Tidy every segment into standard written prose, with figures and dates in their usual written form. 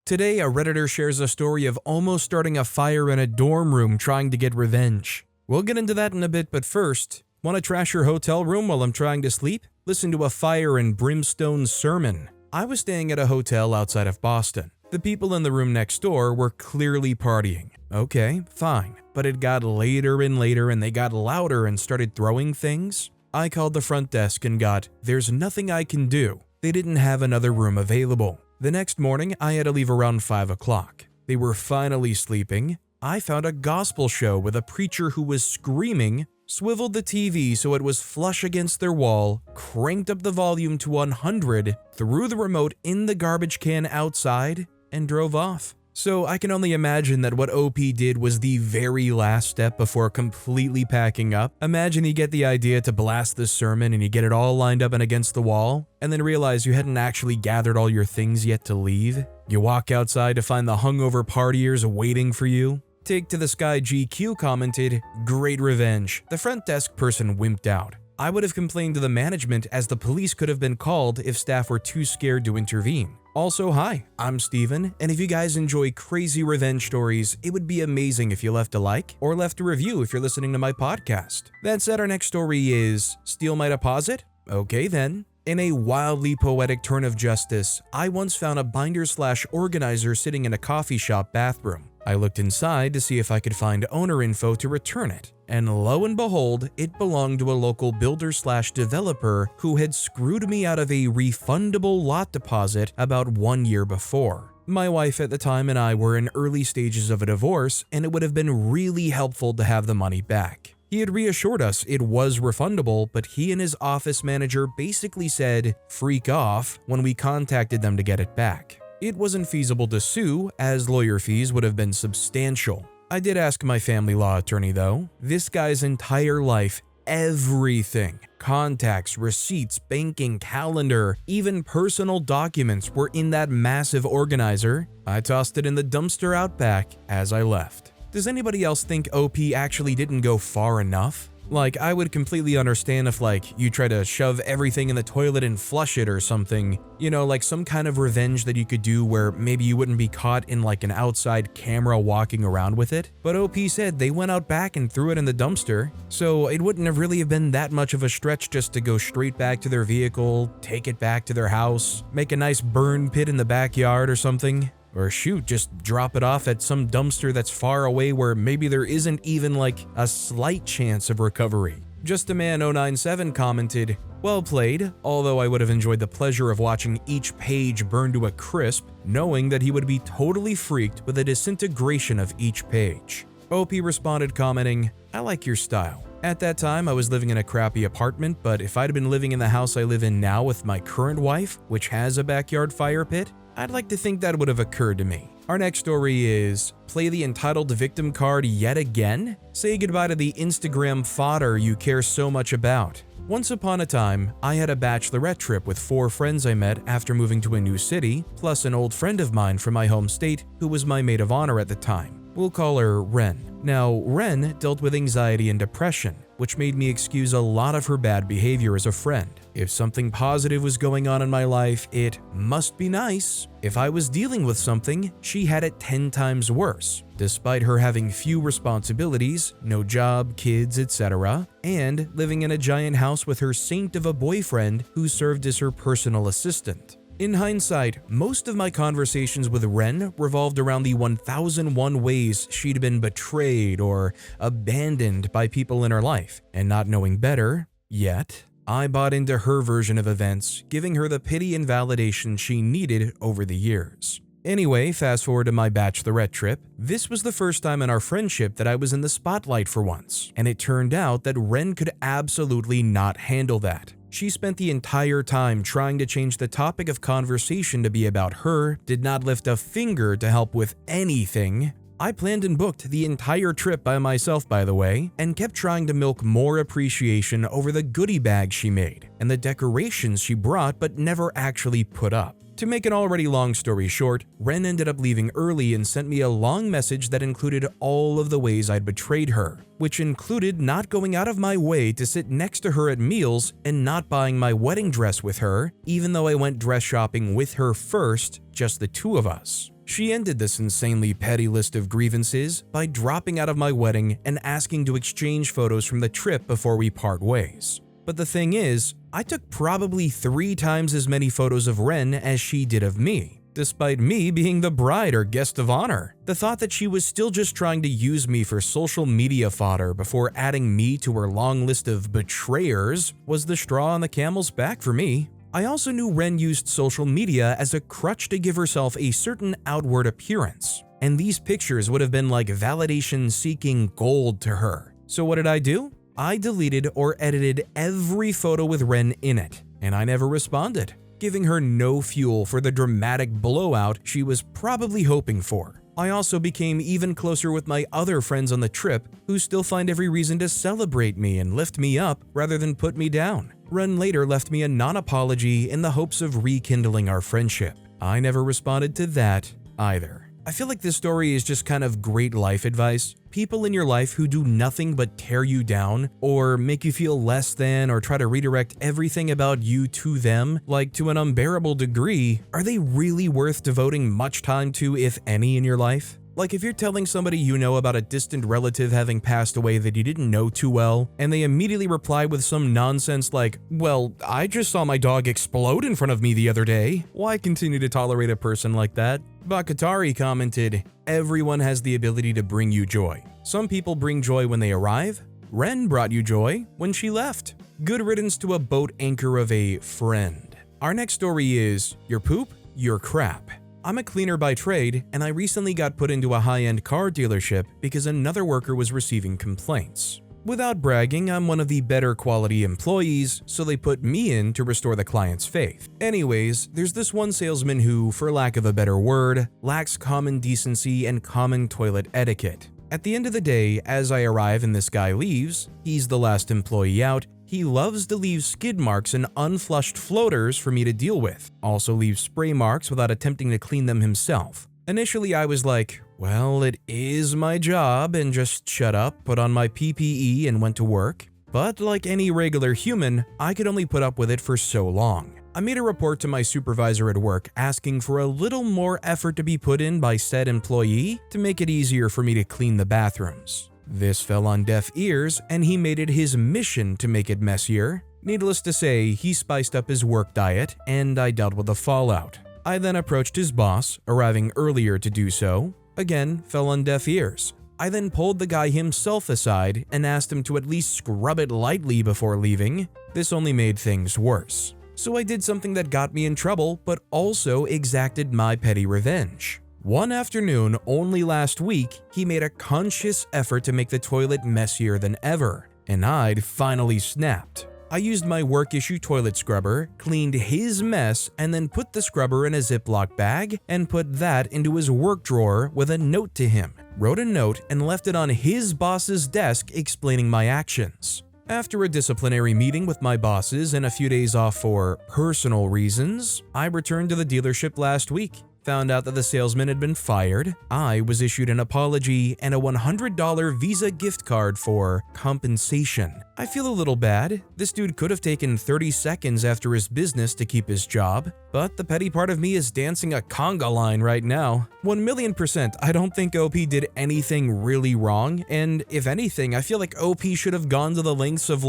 Today, a Redditor shares a story of almost starting a fire in a dorm room trying to get revenge. We'll get into that in a bit, but first, want to trash your hotel room while I'm trying to sleep? Listen to a fire and brimstone sermon. I was staying at a hotel outside of Boston. The people in the room next door were clearly partying. Okay, fine. But it got later and later and they got louder and started throwing things. I called the front desk and got, "There's nothing I can do." They didn't have another room available. The next morning, I had to leave around 5 o'clock. They were finally sleeping. I found a gospel show with a preacher who was screaming, swiveled the TV so it was flush against their wall, cranked up the volume to 100, threw the remote in the garbage can outside, and drove off. So I can only imagine that what OP did was the very last step before completely packing up. Imagine you get the idea to blast this sermon and you get it all lined up and against the wall, and then realize you hadn't actually gathered all your things yet to leave. You walk outside to find the hungover partiers waiting for you. Take to the Sky GQ commented, "Great revenge." The front desk person wimped out. I would have complained to the management as the police could have been called if staff were too scared to intervene. Also, hi, I'm Steven, and if you guys enjoy crazy revenge stories, it would be amazing if you left a like or left a review if you're listening to my podcast. That said, our next story is Steal My Deposit? Okay then. In a wildly poetic turn of justice, I once found a binder/organizer sitting in a coffee shop bathroom. I looked inside to see if I could find owner info to return it, and lo and behold, it belonged to a local builder/developer who had screwed me out of a refundable lot deposit about 1 year before. My wife at the time and I were in early stages of a divorce, and it would have been really helpful to have the money back. He had reassured us it was refundable, but he and his office manager basically said, "freak off," when we contacted them to get it back. It wasn't feasible to sue, as lawyer fees would have been substantial. I did ask my family law attorney though. This guy's entire life, everything, contacts, receipts, banking, calendar, even personal documents were in that massive organizer. I tossed it in the dumpster out back as I left. Does anybody else think OP actually didn't go far enough? Like, I would completely understand if, you try to shove everything in the toilet and flush it or something. You know, like some kind of revenge that you could do where maybe you wouldn't be caught in an outside camera walking around with it. But OP said they went out back and threw it in the dumpster. So it wouldn't have really been that much of a stretch just to go straight back to their vehicle, take it back to their house, make a nice burn pit in the backyard or something. Or shoot, just drop it off at some dumpster that's far away where maybe there isn't even a slight chance of recovery. Just a Man 097 commented, "Well played, although I would have enjoyed the pleasure of watching each page burn to a crisp, knowing that he would be totally freaked with the disintegration of each page." OP responded commenting, "I like your style. At that time, I was living in a crappy apartment, but if I'd been living in the house I live in now with my current wife, which has a backyard fire pit, I'd like to think that would have occurred to me." Our next story is, play the entitled victim card yet again? Say goodbye to the Instagram fodder you care so much about. Once upon a time, I had a bachelorette trip with 4 friends I met after moving to a new city, plus an old friend of mine from my home state who was my maid of honor at the time. We'll call her Ren. Now, Ren dealt with anxiety and depression, which made me excuse a lot of her bad behavior as a friend. If something positive was going on in my life, it must be nice. If I was dealing with something, she had it 10 times worse, despite her having few responsibilities, no job, kids, etc., and living in a giant house with her saint of a boyfriend who served as her personal assistant. In hindsight, most of my conversations with Ren revolved around the 1001 ways she'd been betrayed or abandoned by people in her life, and not knowing better, yet, I bought into her version of events, giving her the pity and validation she needed over the years. Anyway, fast forward to my bachelorette trip. This was the first time in our friendship that I was in the spotlight for once, and it turned out that Ren could absolutely not handle that. She spent the entire time trying to change the topic of conversation to be about her, did not lift a finger to help with anything. I planned and booked the entire trip by myself, by the way, and kept trying to milk more appreciation over the goodie bag she made and the decorations she brought but never actually put up. To make an already long story short, Ren ended up leaving early and sent me a long message that included all of the ways I'd betrayed her, which included not going out of my way to sit next to her at meals and not buying my wedding dress with her, even though I went dress shopping with her first, just the two of us. She ended this insanely petty list of grievances by dropping out of my wedding and asking to exchange photos from the trip before we part ways. But the thing is, I took probably 3 times as many photos of Ren as she did of me, despite me being the bride or guest of honor. The thought that she was still just trying to use me for social media fodder before adding me to her long list of betrayers was the straw on the camel's back for me. I also knew Ren used social media as a crutch to give herself a certain outward appearance, and these pictures would have been like validation-seeking gold to her. So what did I do? I deleted or edited every photo with Ren in it, and I never responded, giving her no fuel for the dramatic blowout she was probably hoping for. I also became even closer with my other friends on the trip who still find every reason to celebrate me and lift me up rather than put me down. Ren later left me a non-apology in the hopes of rekindling our friendship. I never responded to that either. I feel like this story is just kind of great life advice. People in your life who do nothing but tear you down or make you feel less than or try to redirect everything about you to them, like to an unbearable degree, are they really worth devoting much time to, if any, in your life? Like if you're telling somebody you know about a distant relative having passed away that you didn't know too well, and they immediately reply with some nonsense like, "Well, I just saw my dog explode in front of me the other day." Why continue to tolerate a person like that? Bakatari commented, "Everyone has the ability to bring you joy. Some people bring joy when they arrive. Ren brought you joy when she left. Good riddance to a boat anchor of a friend." Our next story is, your poop, your crap. I'm a cleaner by trade, and I recently got put into a high-end car dealership because another worker was receiving complaints. Without bragging, I'm one of the better quality employees, so they put me in to restore the client's faith. Anyways, there's this one salesman who, for lack of a better word, lacks common decency and common toilet etiquette. At the end of the day, as I arrive and this guy leaves, he's the last employee out. He loves to leave skid marks and unflushed floaters for me to deal with, also leaves spray marks without attempting to clean them himself. Initially I was like, well, it is my job, and just shut up, put on my PPE and went to work. But like any regular human, I could only put up with it for so long. I made a report to my supervisor at work asking for a little more effort to be put in by said employee to make it easier for me to clean the bathrooms. This fell on deaf ears, and he made it his mission to make it messier. Needless to say, he spiced up his work diet, and I dealt with the fallout. I then approached his boss, arriving earlier to do so. Again, fell on deaf ears. I then pulled the guy himself aside and asked him to at least scrub it lightly before leaving. This only made things worse. So I did something that got me in trouble, but also exacted my petty revenge. One afternoon, only last week, he made a conscious effort to make the toilet messier than ever, and I'd finally snapped. I used my work-issue toilet scrubber, cleaned his mess, and then put the scrubber in a Ziploc bag and put that into his work drawer with a note to him. Wrote a note and left it on his boss's desk explaining my actions. After a disciplinary meeting with my bosses and a few days off for personal reasons, I returned to the dealership last week. Found out that the salesman had been fired. I was issued an apology and a $100 Visa gift card for compensation. I feel a little bad. This dude could have taken 30 seconds after his business to keep his job, but the petty part of me is dancing a conga line right now. 1,000,000%, I don't think OP did anything really wrong, and if anything, I feel like OP should have gone to the lengths of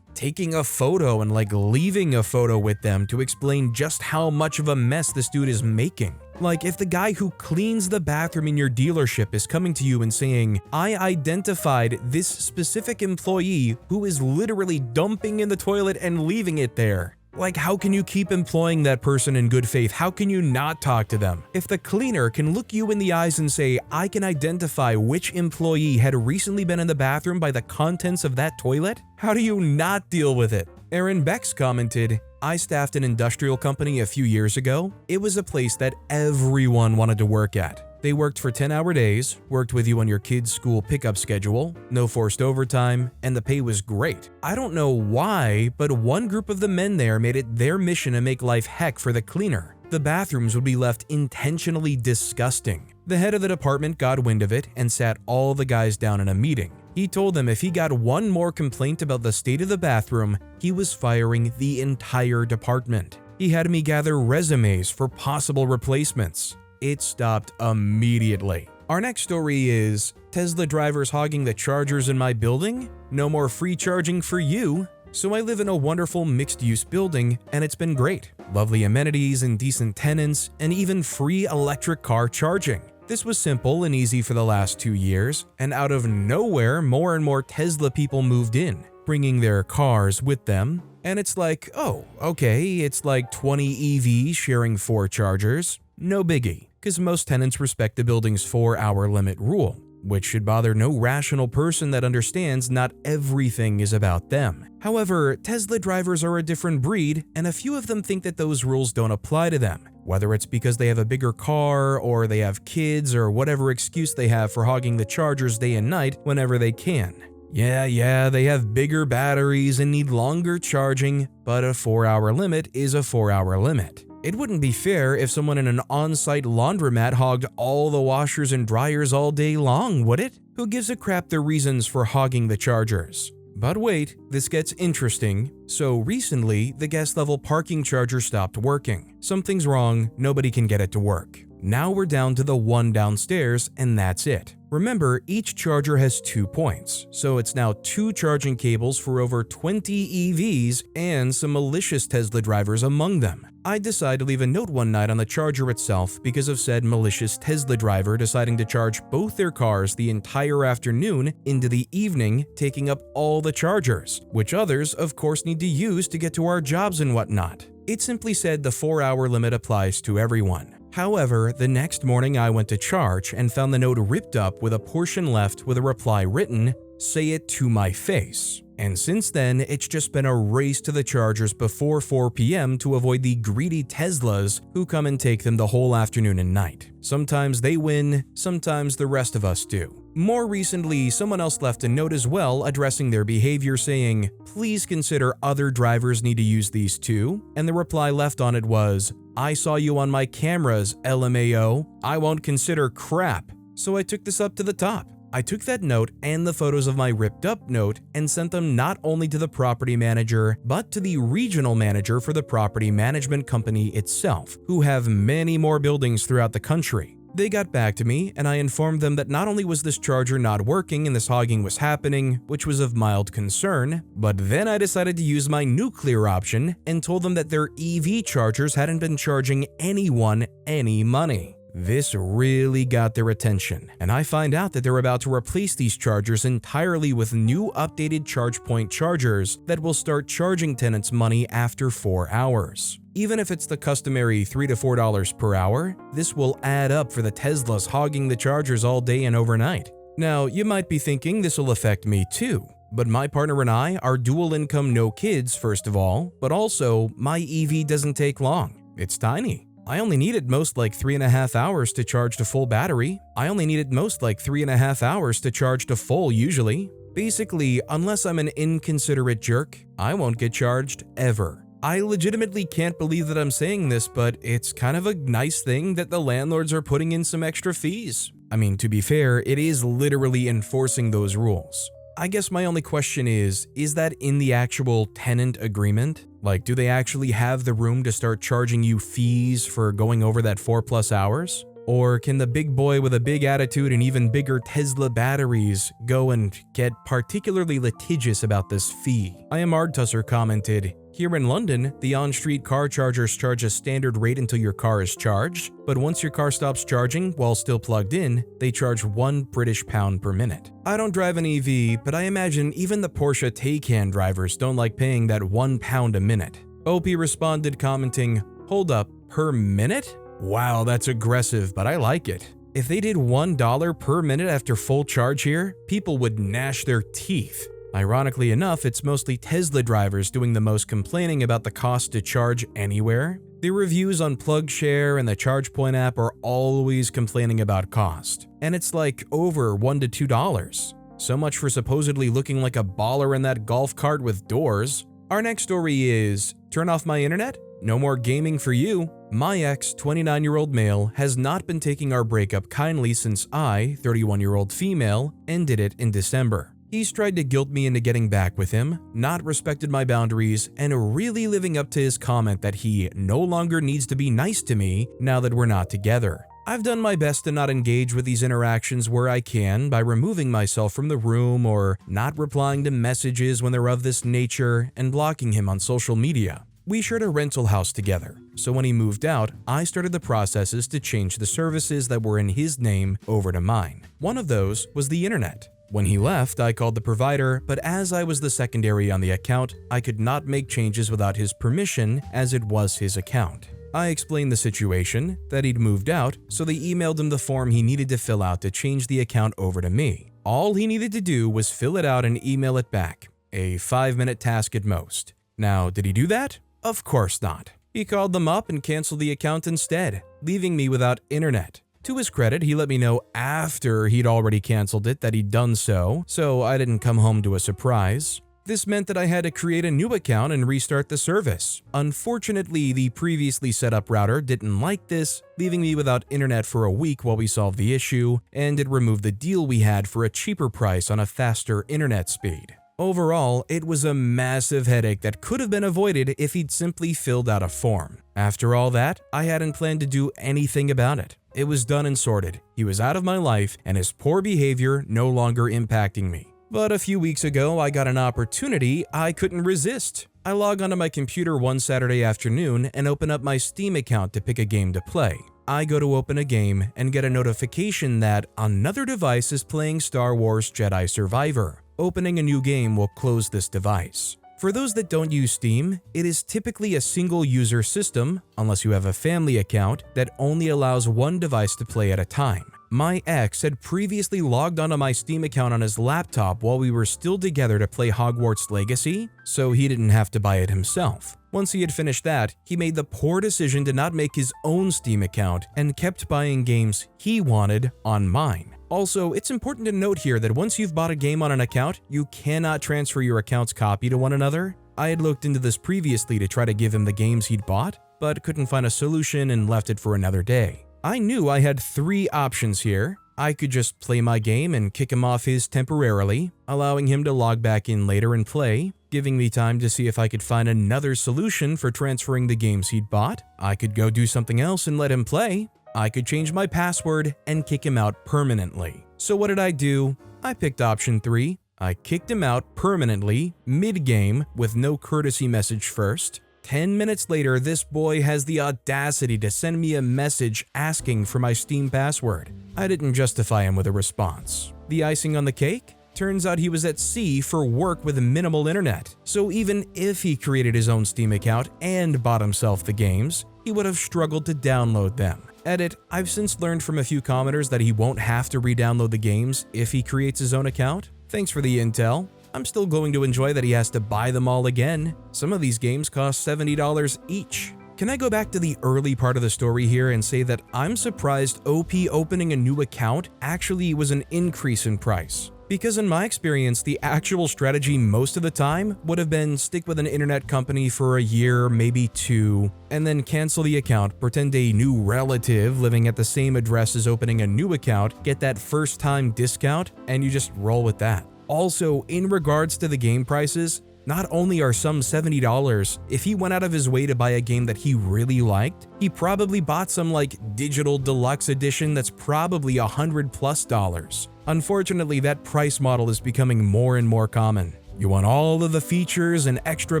taking a photo and leaving a photo with them to explain just how much of a mess this dude is making. If the guy who cleans the bathroom in your dealership is coming to you and saying, "I identified this specific employee who is literally dumping in the toilet and leaving it there." How can you keep employing that person in good faith? How can you not talk to them? If the cleaner can look you in the eyes and say, "I can identify which employee had recently been in the bathroom by the contents of that toilet," how do you not deal with it? Aaron Bex commented, "I staffed an industrial company a few years ago. It was a place that everyone wanted to work at. They worked for 10-hour days, worked with you on your kid's school pickup schedule, no forced overtime, and the pay was great. I don't know why, but one group of the men there made it their mission to make life heck for the cleaner. The bathrooms would be left intentionally disgusting. The head of the department got wind of it and sat all the guys down in a meeting. He told them if he got one more complaint about the state of the bathroom, he was firing the entire department. He had me gather resumes for possible replacements. it stopped immediately. Our next story is Tesla drivers hogging the chargers in my building? No more free charging for you. So I live in a wonderful mixed-use building, and it's been great. Lovely amenities and decent tenants, and even free electric car charging. This was simple and easy for the last 2 years, and out of nowhere, more and more Tesla people moved in, bringing their cars with them. And it's like, oh, okay, it's like 20 EVs sharing 4 chargers. No biggie, because most tenants respect the building's 4-hour limit rule, which should bother no rational person that understands not everything is about them. However, Tesla drivers are a different breed, and a few of them think that those rules don't apply to them, whether it's because they have a bigger car or they have kids or whatever excuse they have for hogging the chargers day and night whenever they can. Yeah, they have bigger batteries and need longer charging, but a 4-hour limit is a 4-hour limit. It wouldn't be fair if someone in an on-site laundromat hogged all the washers and dryers all day long, would it? Who gives a crap their reasons for hogging the chargers? But wait, this gets interesting. So recently, the guest level parking charger stopped working. Something's wrong, nobody can get it to work. Now we're down to the one downstairs, and that's it. Remember, each charger has 2 points, so it's now 2 charging cables for over 20 EVs and some malicious Tesla drivers among them. I decided to leave a note one night on the charger itself because of said malicious Tesla driver deciding to charge both their cars the entire afternoon into the evening, taking up all the chargers, which others, of course, need to use to get to our jobs and whatnot. It simply said the 4-hour limit applies to everyone. However, the next morning I went to charge and found the note ripped up with a portion left with a reply written, "Say it to my face." And since then, it's just been a race to the chargers before 4 p.m. to avoid the greedy Teslas who come and take them the whole afternoon and night. Sometimes they win, sometimes the rest of us do. More recently, someone else left a note as well addressing their behavior saying, "Please consider other drivers need to use these too." And the reply left on it was, "I saw you on my cameras, LMAO. I won't consider crap." So I took this up to the top. I took that note and the photos of my ripped up note and sent them not only to the property manager, but to the regional manager for the property management company itself, who have many more buildings throughout the country. They got back to me, and I informed them that not only was this charger not working and this hogging was happening, which was of mild concern, but then I decided to use my nuclear option and told them that their EV chargers hadn't been charging anyone any money. This really got their attention, and I find out that they're about to replace these chargers entirely with new updated ChargePoint chargers that will start charging tenants money after 4 hours. Even if it's the customary $3 to $4 per hour, this will add up for the Teslas hogging the chargers all day and overnight. Now, you might be thinking this will affect me too, but my partner and I are dual income, no kids, first of all, but also my EV doesn't take long. It's tiny. I only need at most like 3.5 hours to charge to full battery. I only need at most like 3.5 hours to charge to full usually. Basically, unless I'm an inconsiderate jerk, I won't get charged ever. I legitimately can't believe that I'm saying this, but it's kind of a nice thing that the landlords are putting in some extra fees. I mean, to be fair, it is literally enforcing those rules. I guess my only question is that in the actual tenant agreement? Like, do they actually have the room to start charging you fees for going over that 4+ hours? Or can the big boy with a big attitude and even bigger Tesla batteries go and get particularly litigious about this fee? I Am Ardtusser commented, "Here in London, the on-street car chargers charge a standard rate until your car is charged, but once your car stops charging while still plugged in, they charge £1 per minute. I don't drive an EV, but I imagine even the Porsche Taycan drivers don't like paying that £1 a minute." OP responded commenting, "Hold up, per minute? Wow, that's aggressive, but I like it. If they did $1 per minute after full charge here, people would gnash their teeth." Ironically enough, it's mostly Tesla drivers doing the most complaining about the cost to charge anywhere. The reviews on PlugShare and the ChargePoint app are always complaining about cost, and it's like over $1 to $2. So much for supposedly looking like a baller in that golf cart with doors. Our next story is, turn off my internet? No more gaming for you. My ex, 29-year-old male, has not been taking our breakup kindly since I, 31-year-old female, ended it in December. He's tried to guilt me into getting back with him, not respected my boundaries, and really living up to his comment that he no longer needs to be nice to me now that we're not together. I've done my best to not engage with these interactions where I can by removing myself from the room or not replying to messages when they're of this nature and blocking him on social media. We shared a rental house together, so when he moved out, I started the processes to change the services that were in his name over to mine. One of those was the internet. When he left, I called the provider, but as I was the secondary on the account, I could not make changes without his permission as it was his account. I explained the situation, that he'd moved out, so they emailed him the form he needed to fill out to change the account over to me. All he needed to do was fill it out and email it back, a 5-minute task at most. Now, did he do that? Of course not. He called them up and canceled the account instead, leaving me without internet. To his credit, he let me know after he'd already canceled it that he'd done so I didn't come home to a surprise. This meant that I had to create a new account and restart the service. Unfortunately, the previously set up router didn't like this, leaving me without internet for a week while we solved the issue, and it removed the deal we had for a cheaper price on a faster internet speed. Overall, it was a massive headache that could have been avoided if he'd simply filled out a form. After all that, I hadn't planned to do anything about it. It was done and sorted. He was out of my life, and his poor behavior no longer impacting me. But a few weeks ago, I got an opportunity I couldn't resist. I log onto my computer one Saturday afternoon and open up my Steam account to pick a game to play. I go to open a game and get a notification that another device is playing Star Wars Jedi Survivor. Opening a new game will close this device. For those that don't use Steam, it is typically a single-user system, unless you have a family account, that only allows one device to play at a time. My ex had previously logged onto my Steam account on his laptop while we were still together to play Hogwarts Legacy, so he didn't have to buy it himself. Once he had finished that, he made the poor decision to not make his own Steam account and kept buying games he wanted on mine. Also, it's important to note here that once you've bought a game on an account, you cannot transfer your account's copy to one another. I had looked into this previously to try to give him the games he'd bought, but couldn't find a solution and left it for another day. I knew I had 3 options here. I could just play my game and kick him off his temporarily, allowing him to log back in later and play, giving me time to see if I could find another solution for transferring the games he'd bought. I could go do something else and let him play. I could change my password and kick him out permanently. So what did I do? I picked option 3. I kicked him out permanently, mid-game, with no courtesy message first. 10 minutes later, this boy has the audacity to send me a message asking for my Steam password. I didn't justify him with a response. The icing on the cake? Turns out he was at sea for work with minimal internet, so even if he created his own Steam account and bought himself the games, he would have struggled to download them. Edit, I've since learned from a few commenters that he won't have to re-download the games if he creates his own account. Thanks for the intel. I'm still going to enjoy that he has to buy them all again. Some of these games cost $70 each. Can I go back to the early part of the story here and say that I'm surprised OP opening a new account actually was an increase in price? Because in my experience, the actual strategy most of the time would have been stick with an internet company for a year, maybe 2, and then cancel the account, pretend a new relative living at the same address as opening a new account, get that first-time discount, and you just roll with that. Also, in regards to the game prices, not only are some $70, if he went out of his way to buy a game that he really liked, he probably bought some like digital deluxe edition that's probably $100+. Unfortunately, that price model is becoming more and more common. You want all of the features and extra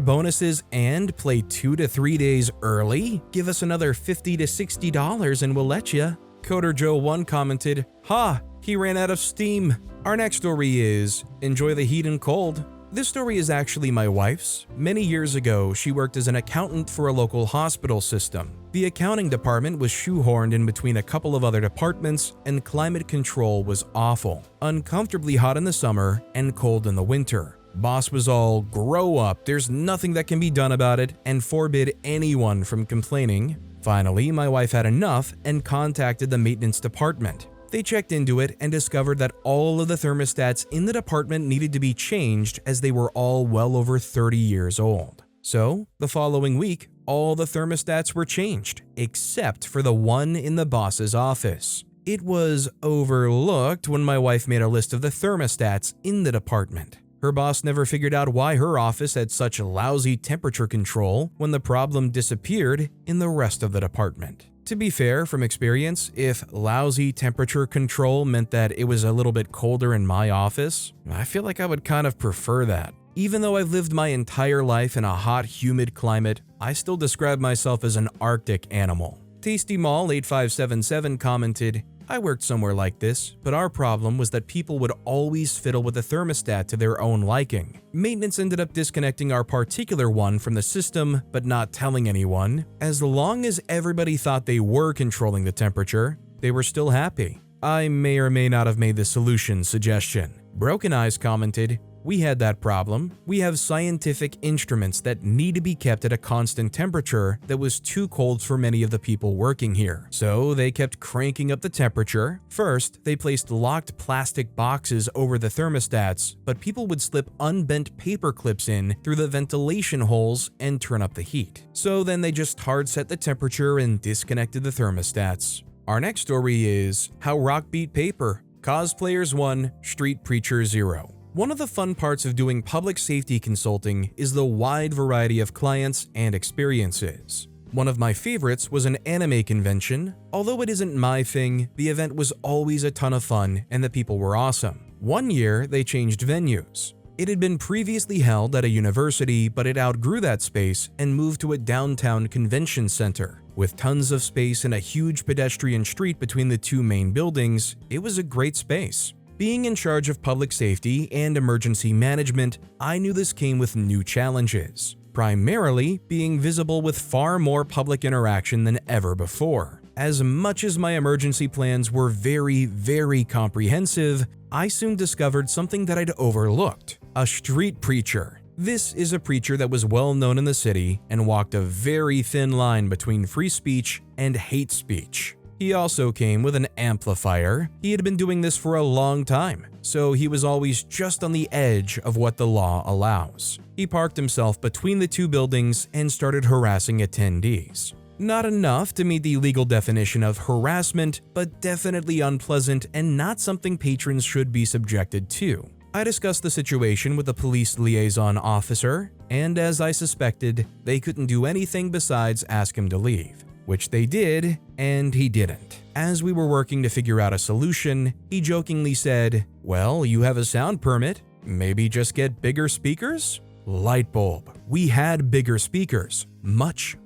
bonuses and play 2 to 3 days early? Give us another $50 to $60 and we'll let you. Coder Joe 1 commented, "Ha, he ran out of steam." Our next story is, enjoy the heat and cold. This story is actually my wife's. Many years ago, she worked as an accountant for a local hospital system. The accounting department was shoehorned in between a couple of other departments, and climate control was awful. Uncomfortably hot in the summer and cold in the winter. Boss was all, "Grow up, there's nothing that can be done about it," and forbid anyone from complaining. Finally, my wife had enough and contacted the maintenance department. They checked into it and discovered that all of the thermostats in the department needed to be changed as they were all well over 30 years old. So, the following week, all the thermostats were changed, except for the one in the boss's office. It was overlooked when my wife made a list of the thermostats in the department. Her boss never figured out why her office had such lousy temperature control when the problem disappeared in the rest of the department. To be fair, from experience, if lousy temperature control meant that it was a little bit colder in my office, I feel like I would kind of prefer that. Even though I've lived my entire life in a hot, humid climate, I still describe myself as an Arctic animal. Tasty Mall 8577 commented, I worked somewhere like this, but our problem was that people would always fiddle with the thermostat to their own liking. Maintenance ended up disconnecting our particular one from the system, but not telling anyone. As long as everybody thought they were controlling the temperature, they were still happy. I may or may not have made the solution suggestion. Broken Eyes commented, we had that problem. We have scientific instruments that need to be kept at a constant temperature that was too cold for many of the people working here. So they kept cranking up the temperature. First, they placed locked plastic boxes over the thermostats, but people would slip unbent paper clips in through the ventilation holes and turn up the heat. So then they just hard set the temperature and disconnected the thermostats. Our next story is How Rock Beat Paper, Cosplayers 1, Street Preacher 0. One of the fun parts of doing public safety consulting is the wide variety of clients and experiences. One of my favorites was an anime convention. Although it isn't my thing, the event was always a ton of fun and the people were awesome. One year, they changed venues. It had been previously held at a university, but it outgrew that space and moved to a downtown convention center. With tons of space and a huge pedestrian street between the two main buildings, it was a great space. Being in charge of public safety and emergency management, I knew this came with new challenges, primarily being visible with far more public interaction than ever before. As much as my emergency plans were very comprehensive, I soon discovered something that I'd overlooked: a street preacher. This is a preacher that was well known in the city and walked a very thin line between free speech and hate speech. He also came with an amplifier. He had been doing this for a long time, so he was always just on the edge of what the law allows. He parked himself between the two buildings and started harassing attendees. Not enough to meet the legal definition of harassment, but definitely unpleasant and not something patrons should be subjected to. I discussed the situation with the police liaison officer, and as I suspected, they couldn't do anything besides ask him to leave. Which they did, and he didn't. As we were working to figure out a solution, he jokingly said, well, you have a sound permit, maybe just get bigger speakers? Light bulb. We had bigger speakers. Much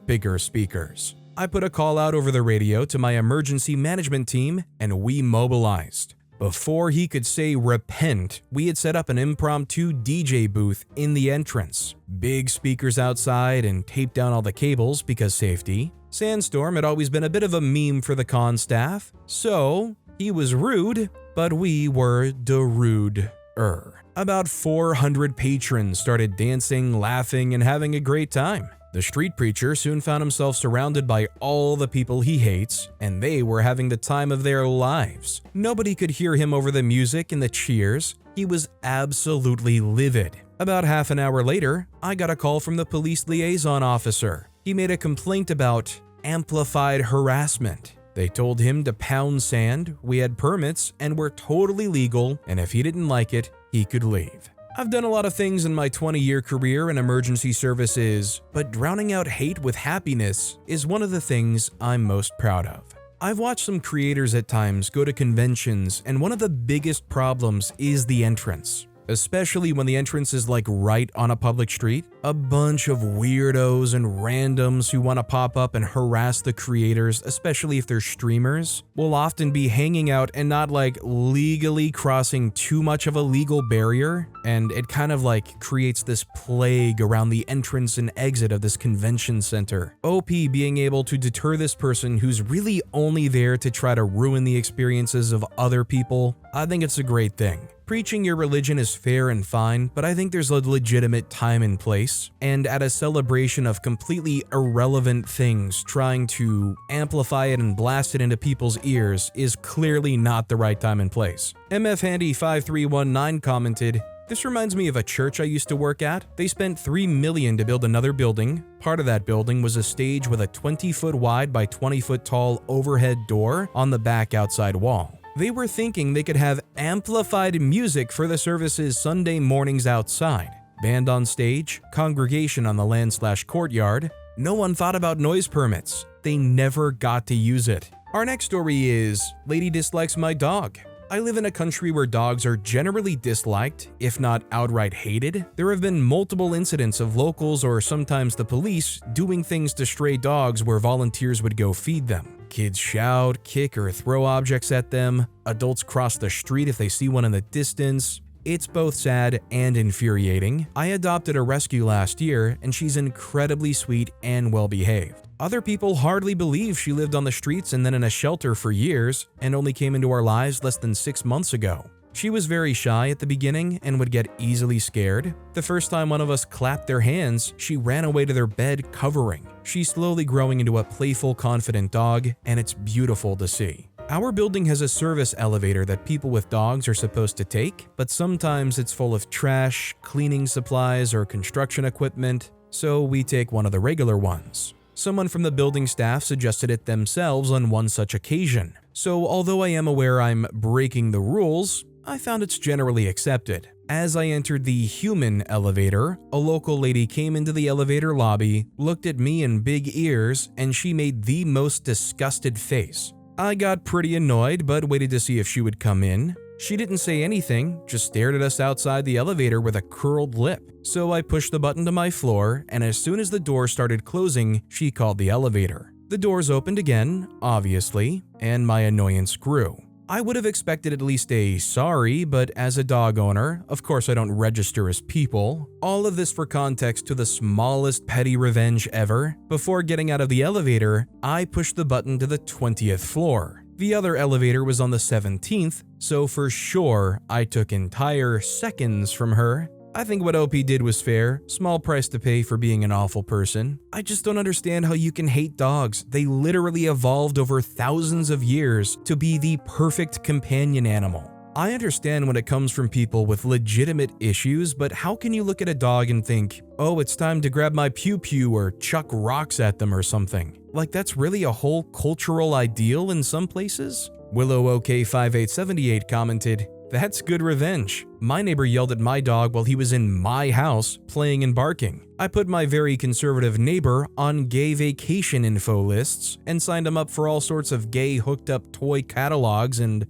bigger speakers. I put a call out over the radio to my emergency management team, and we mobilized. Before he could say repent, we had set up an impromptu DJ booth in the entrance. Big speakers outside and taped down all the cables because safety. Sandstorm had always been a bit of a meme for the con staff, so he was rude, but we were de rude-er. About 400 patrons started dancing, laughing, and having a great time. The street preacher soon found himself surrounded by all the people he hates, and they were having the time of their lives. Nobody could hear him over the music and the cheers. He was absolutely livid. About half an hour later, I got a call from the police liaison officer. He made a complaint about amplified harassment. They told him to pound sand, we had permits, and were totally legal, and if he didn't like it, he could leave. I've done a lot of things in my 20-year career in emergency services, but drowning out hate with happiness is one of the things I'm most proud of. I've watched some creators at times go to conventions, and one of the biggest problems is the entrance. Especially when the entrance is like right on a public street. A bunch of weirdos and randoms who want to pop up and harass the creators, especially if they're streamers, will often be hanging out and not like legally crossing too much of a legal barrier, and it kind of like creates this plague around the entrance and exit of this convention center. OP being able to deter this person who's really only there to try to ruin the experiences of other people, I think it's a great thing. Preaching your religion is fair and fine, but I think there's a legitimate time and place, and at a celebration of completely irrelevant things, trying to amplify it and blast it into people's ears is clearly not the right time and place. MFHandy5319 commented, "This reminds me of a church I used to work at. They spent $3 million to build another building. Part of that building was a stage with a 20-foot wide by 20-foot tall overhead door on the back outside wall. They were thinking they could have amplified music for the services Sunday mornings outside. Band on stage, congregation on the land/courtyard. No one thought about noise permits. they never got to use it. Our next story is, lady dislikes my dog. I live in a country where dogs are generally disliked, if not outright hated. There have been multiple incidents of locals or sometimes the police doing things to stray dogs where volunteers would go feed them. Kids shout, kick, or throw objects at them. Adults cross the street if they see one in the distance. It's both sad and infuriating. I adopted a rescue last year, and she's incredibly sweet and well-behaved. Other people hardly believe she lived on the streets and then in a shelter for years and only came into our lives less than 6 months ago. She was very shy at the beginning and would get easily scared. The first time one of us clapped their hands, she ran away to their bed covering. She's slowly growing into a playful, confident dog, and it's beautiful to see. Our building has a service elevator that people with dogs are supposed to take, but sometimes it's full of trash, cleaning supplies, or construction equipment, so we take one of the regular ones. Someone from the building staff suggested it themselves on one such occasion, so although I am aware I'm breaking the rules, I found it's generally accepted. As I entered the human elevator, a local lady came into the elevator lobby, looked at me in big ears, and she made the most disgusted face. I got pretty annoyed but waited to see if she would come in. She didn't say anything, just stared at us outside the elevator with a curled lip. So I pushed the button to my floor, and as soon as the door started closing, she called the elevator. The doors opened again, obviously, and my annoyance grew. I would have expected at least a sorry, but as a dog owner, of course I don't register as people. All of this for context to the smallest petty revenge ever. Before getting out of the elevator, I pushed the button to the 20th floor. The other elevator was on the 17th, so for sure I took entire seconds from her. I think what OP did was fair, small price to pay for being an awful person. I just don't understand how you can hate dogs. They literally evolved over thousands of years to be the perfect companion animal. I understand when it comes from people with legitimate issues, but how can you look at a dog and think, oh, it's time to grab my pew-pew or chuck rocks at them or something? Like that's really a whole cultural ideal in some places? WillowOK5878 commented, "That's good revenge. My neighbor yelled at my dog while he was in my house playing and barking. I put my very conservative neighbor on gay vacation info lists and signed him up for all sorts of gay hooked up toy catalogs and,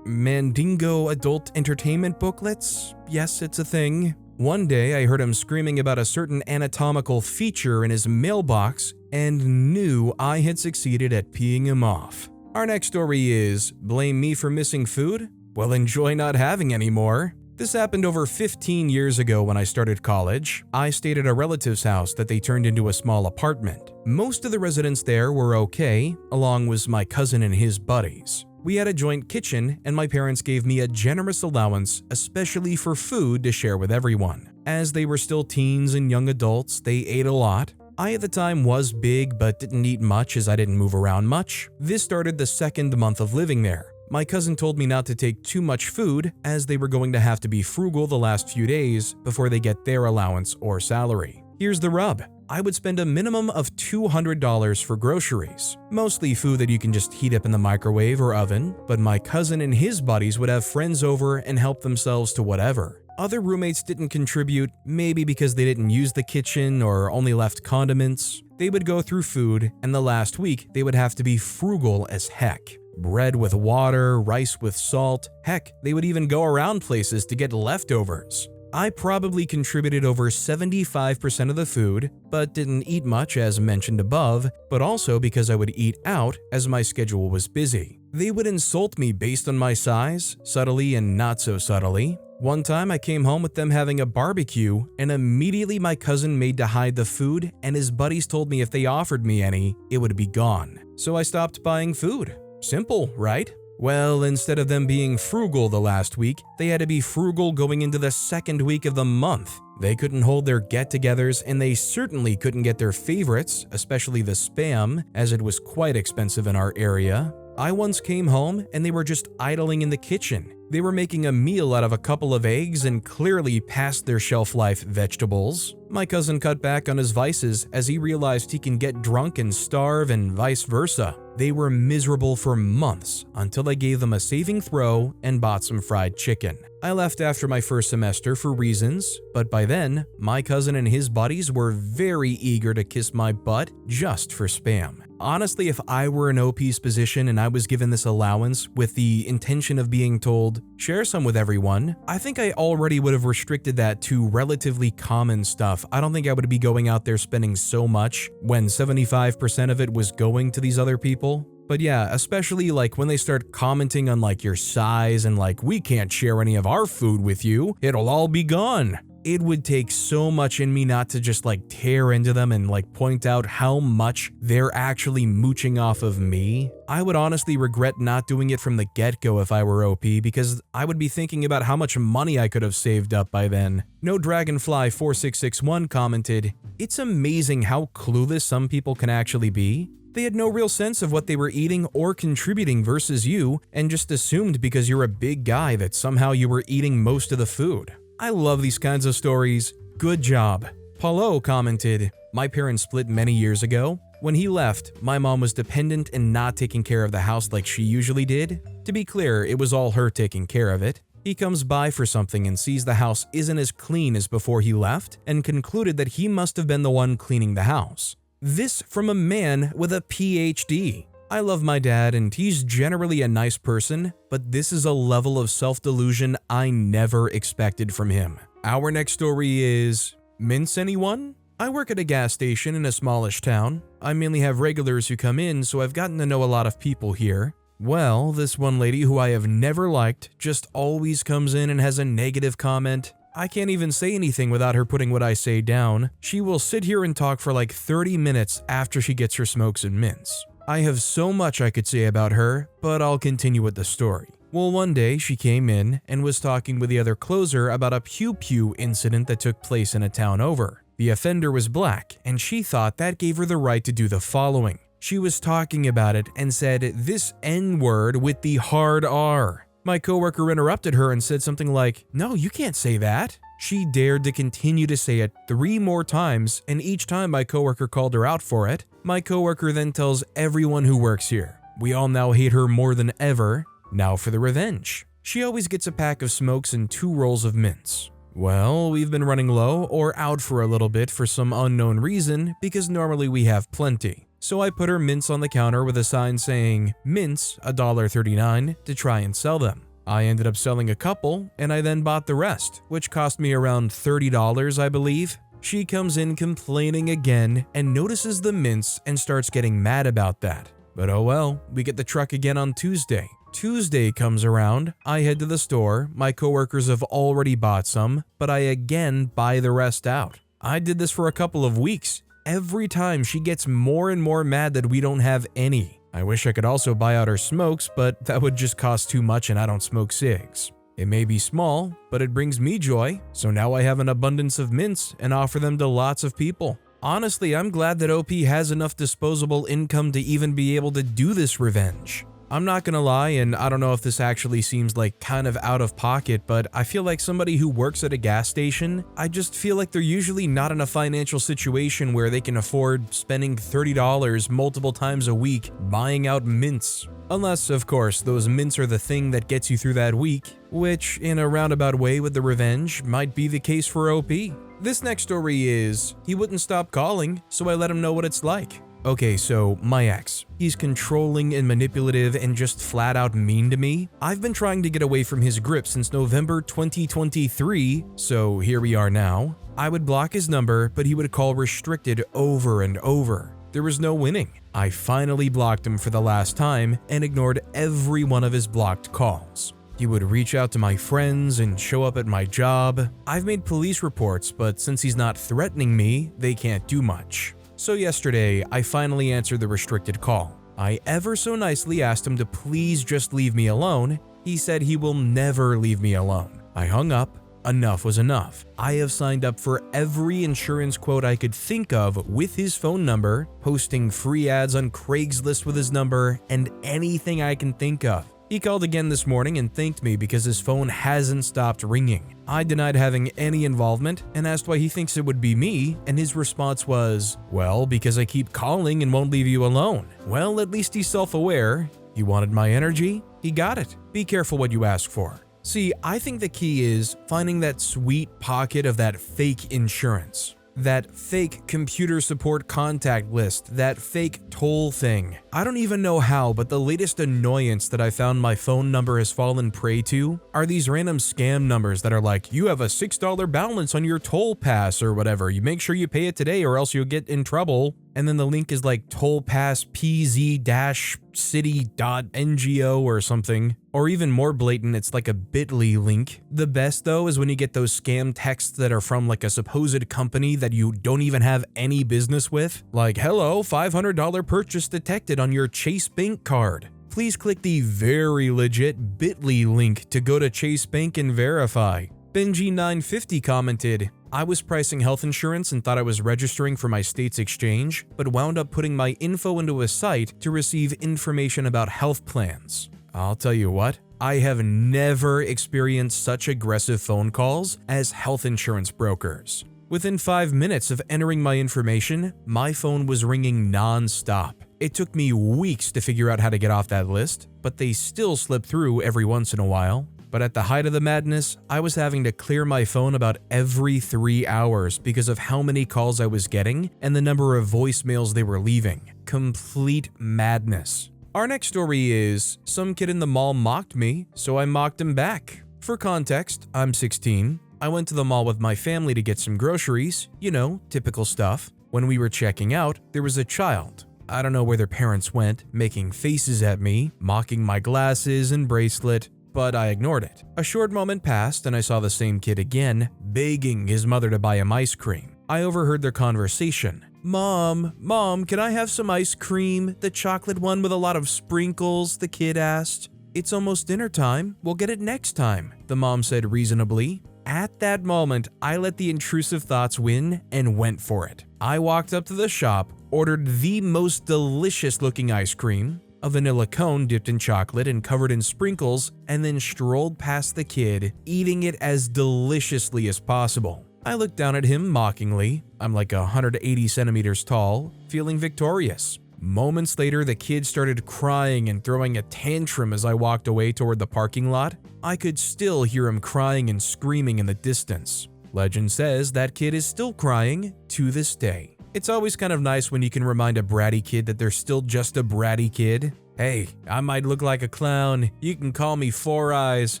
Mandingo adult entertainment booklets. Yes, it's a thing. One day I heard him screaming about a certain anatomical feature in his mailbox and knew I had succeeded at peeing him off." Our next story is, blame me for missing food? Well, enjoy not having any more. This happened over 15 years ago when I started college. I stayed at a relative's house that they turned into a small apartment. Most of the residents there were okay, along with my cousin and his buddies. We had a joint kitchen, and my parents gave me a generous allowance, especially for food to share with everyone. As they were still teens and young adults, they ate a lot. I at the time was big but didn't eat much as I didn't move around much. This started the second month of living there. My cousin told me not to take too much food as they were going to have to be frugal the last few days before they get their allowance or salary. Here's the rub. I would spend a minimum of $200 for groceries, mostly food that you can just heat up in the microwave or oven, but my cousin and his buddies would have friends over and help themselves to whatever. Other roommates didn't contribute, maybe because they didn't use the kitchen or only left condiments. They would go through food, and the last week they would have to be frugal as heck. Bread with water, rice with salt, heck, they would even go around places to get leftovers. I probably contributed over 75% of the food, but didn't eat much as mentioned above, but also because I would eat out as my schedule was busy. They would insult me based on my size, subtly and not so subtly. One time I came home with them having a barbecue, and immediately my cousin made to hide the food, and his buddies told me if they offered me any, it would be gone. So I stopped buying food. Simple, right? Well, instead of them being frugal the last week, they had to be frugal going into the second week of the month. They couldn't hold their get-togethers, and they certainly couldn't get their favorites, especially the Spam, as it was quite expensive in our area. I once came home and they were just idling in the kitchen. They were making a meal out of a couple of eggs and clearly past their shelf life vegetables. My cousin cut back on his vices as he realized he can get drunk and starve and vice versa. They were miserable for months until I gave them a saving throw and bought some fried chicken. I left after my first semester for reasons, but by then, my cousin and his buddies were very eager to kiss my butt just for spam. Honestly, if I were in OP's position and I was given this allowance with the intention of being told, share some with everyone, I think I already would have restricted that to relatively common stuff. I don't think I would be going out there spending so much when 75% of it was going to these other people. But yeah, especially like when they start commenting on like your size and like, we can't share any of our food with you, it'll all be gone. It would take so much in me not to just like tear into them and like point out how much they're actually mooching off of me. I would honestly regret not doing it from the get-go if I were OP, because I would be thinking about how much money I could have saved up by then. No Dragonfly 4661 commented, "It's amazing how clueless some people can actually be. They had no real sense of what they were eating or contributing versus you, and just assumed because you're a big guy that somehow you were eating most of the food." I love these kinds of stories. Good job. Paulo commented, "My parents split many years ago. When he left, my mom was dependent and not taking care of the house like she usually did. To be clear, it was all her taking care of it. He comes by for something and sees the house isn't as clean as before he left and concluded that he must have been the one cleaning the house. This from a man with a PhD. I love my dad and he's generally a nice person, but this is a level of self-delusion I never expected from him." Our next story is, mince anyone? I work at a gas station in a smallish town. I mainly have regulars who come in, so I've gotten to know a lot of people here. Well, this one lady who I have never liked just always comes in and has a negative comment. I can't even say anything without her putting what I say down. She will sit here and talk for like 30 minutes after she gets her smokes and mints. I have so much I could say about her, but I'll continue with the story. Well, one day she came in and was talking with the other closer about a pew-pew incident that took place in a town over. The offender was black, and she thought that gave her the right to do the following. She was talking about it and said, "This N-word with the hard R." My coworker interrupted her and said something like, "No, you can't say that." She dared to continue to say it 3 more times, and each time my coworker called her out for it. My coworker then tells everyone who works here. We all now hate her more than ever. Now for the revenge. She always gets a pack of smokes and 2 rolls of mints. Well, we've been running low or out for a little bit for some unknown reason, because normally we have plenty. So I put her mints on the counter with a sign saying, "Mints, $1.39, to try and sell them." I ended up selling a couple, and I then bought the rest, which cost me around $30, I believe. She comes in complaining again and notices the mints and starts getting mad about that. But oh well, we get the truck again on Tuesday. Tuesday comes around, I head to the store, my coworkers have already bought some, but I again buy the rest out. I did this for a couple of weeks. Every time she gets more and more mad that we don't have any. I wish I could also buy out her smokes, but that would just cost too much and I don't smoke cigs. It may be small, but it brings me joy, so now I have an abundance of mints and offer them to lots of people. Honestly, I'm glad that OP has enough disposable income to even be able to do this revenge. I'm not gonna lie, and I don't know if this actually seems like kind of out of pocket, but I feel like somebody who works at a gas station, I just feel like they're usually not in a financial situation where they can afford spending $30 multiple times a week buying out mints. Unless, of course, those mints are the thing that gets you through that week, which, in a roundabout way with the revenge, might be the case for OP. This next story is, he wouldn't stop calling, so I let him know what it's like. Okay, so my ex. He's controlling and manipulative and just flat out mean to me. I've been trying to get away from his grip since November 2023, so here we are now. I would block his number, but he would call restricted over and over. There was no winning. I finally blocked him for the last time and ignored every one of his blocked calls. He would reach out to my friends and show up at my job. I've made police reports, but since he's not threatening me, they can't do much. So yesterday, I finally answered the restricted call. I ever so nicely asked him to please just leave me alone. He said he will never leave me alone. I hung up. enough was enough. I have signed up for every insurance quote I could think of with his phone number, posting free ads on Craigslist with his number, and anything I can think of. He called again this morning and thanked me because his phone hasn't stopped ringing. I denied having any involvement and asked why he thinks it would be me, and his response was, well, because I keep calling and won't leave you alone. Well, at least he's self-aware. He wanted my energy, he got it. Be careful what you ask for. See, I think the key is finding that sweet pocket of that fake insurance. That fake computer support contact list, that fake toll thing. I don't even know how, but the latest annoyance that I found my phone number has fallen prey to are these random scam numbers that are like, you have a $6 balance on your toll pass or whatever. You make sure you pay it today or else you'll get in trouble. And then the link is like tollpasspz-city.ngo or something. Or even more blatant, it's like a bit.ly link. The best though is when you get those scam texts that are from like a supposed company that you don't even have any business with. Like, hello, $500 purchase detected on your Chase Bank card. Please click the very legit bit.ly link to go to Chase Bank and verify. Benji950 commented, I was pricing health insurance and thought I was registering for my state's exchange, but wound up putting my info into a site to receive information about health plans. I'll tell you what, I have never experienced such aggressive phone calls as health insurance brokers. Within 5 minutes of entering my information, my phone was ringing non-stop. It took me weeks to figure out how to get off that list, but they still slip through every once in a while. But at the height of the madness, I was having to clear my phone about every 3 hours because of how many calls I was getting and the number of voicemails they were leaving. Complete madness. Our next story is, some kid in the mall mocked me, so I mocked him back. For context, I'm 16. I went to the mall with my family to get some groceries, you know, typical stuff. When we were checking out, there was a child. I don't know where their parents went, making faces at me, mocking my glasses and bracelet, but I ignored it. A short moment passed and I saw the same kid again, begging his mother to buy him ice cream. I overheard their conversation. Mom, can I have some ice cream? The chocolate one with a lot of sprinkles, the kid asked. It's almost dinner time, we'll get it next time, the mom said reasonably. At that moment, I let the intrusive thoughts win and went for it. I walked up to the shop, ordered the most delicious looking ice cream, a vanilla cone dipped in chocolate and covered in sprinkles, and then strolled past the kid, eating it as deliciously as possible. I looked down at him mockingly. I'm like 180 centimeters tall, feeling victorious. Moments later, the kid started crying and throwing a tantrum as I walked away toward the parking lot. I could still hear him crying and screaming in the distance. Legend says that kid is still crying to this day. It's always kind of nice when you can remind a bratty kid that they're still just a bratty kid. Hey, I might look like a clown, you can call me Four Eyes,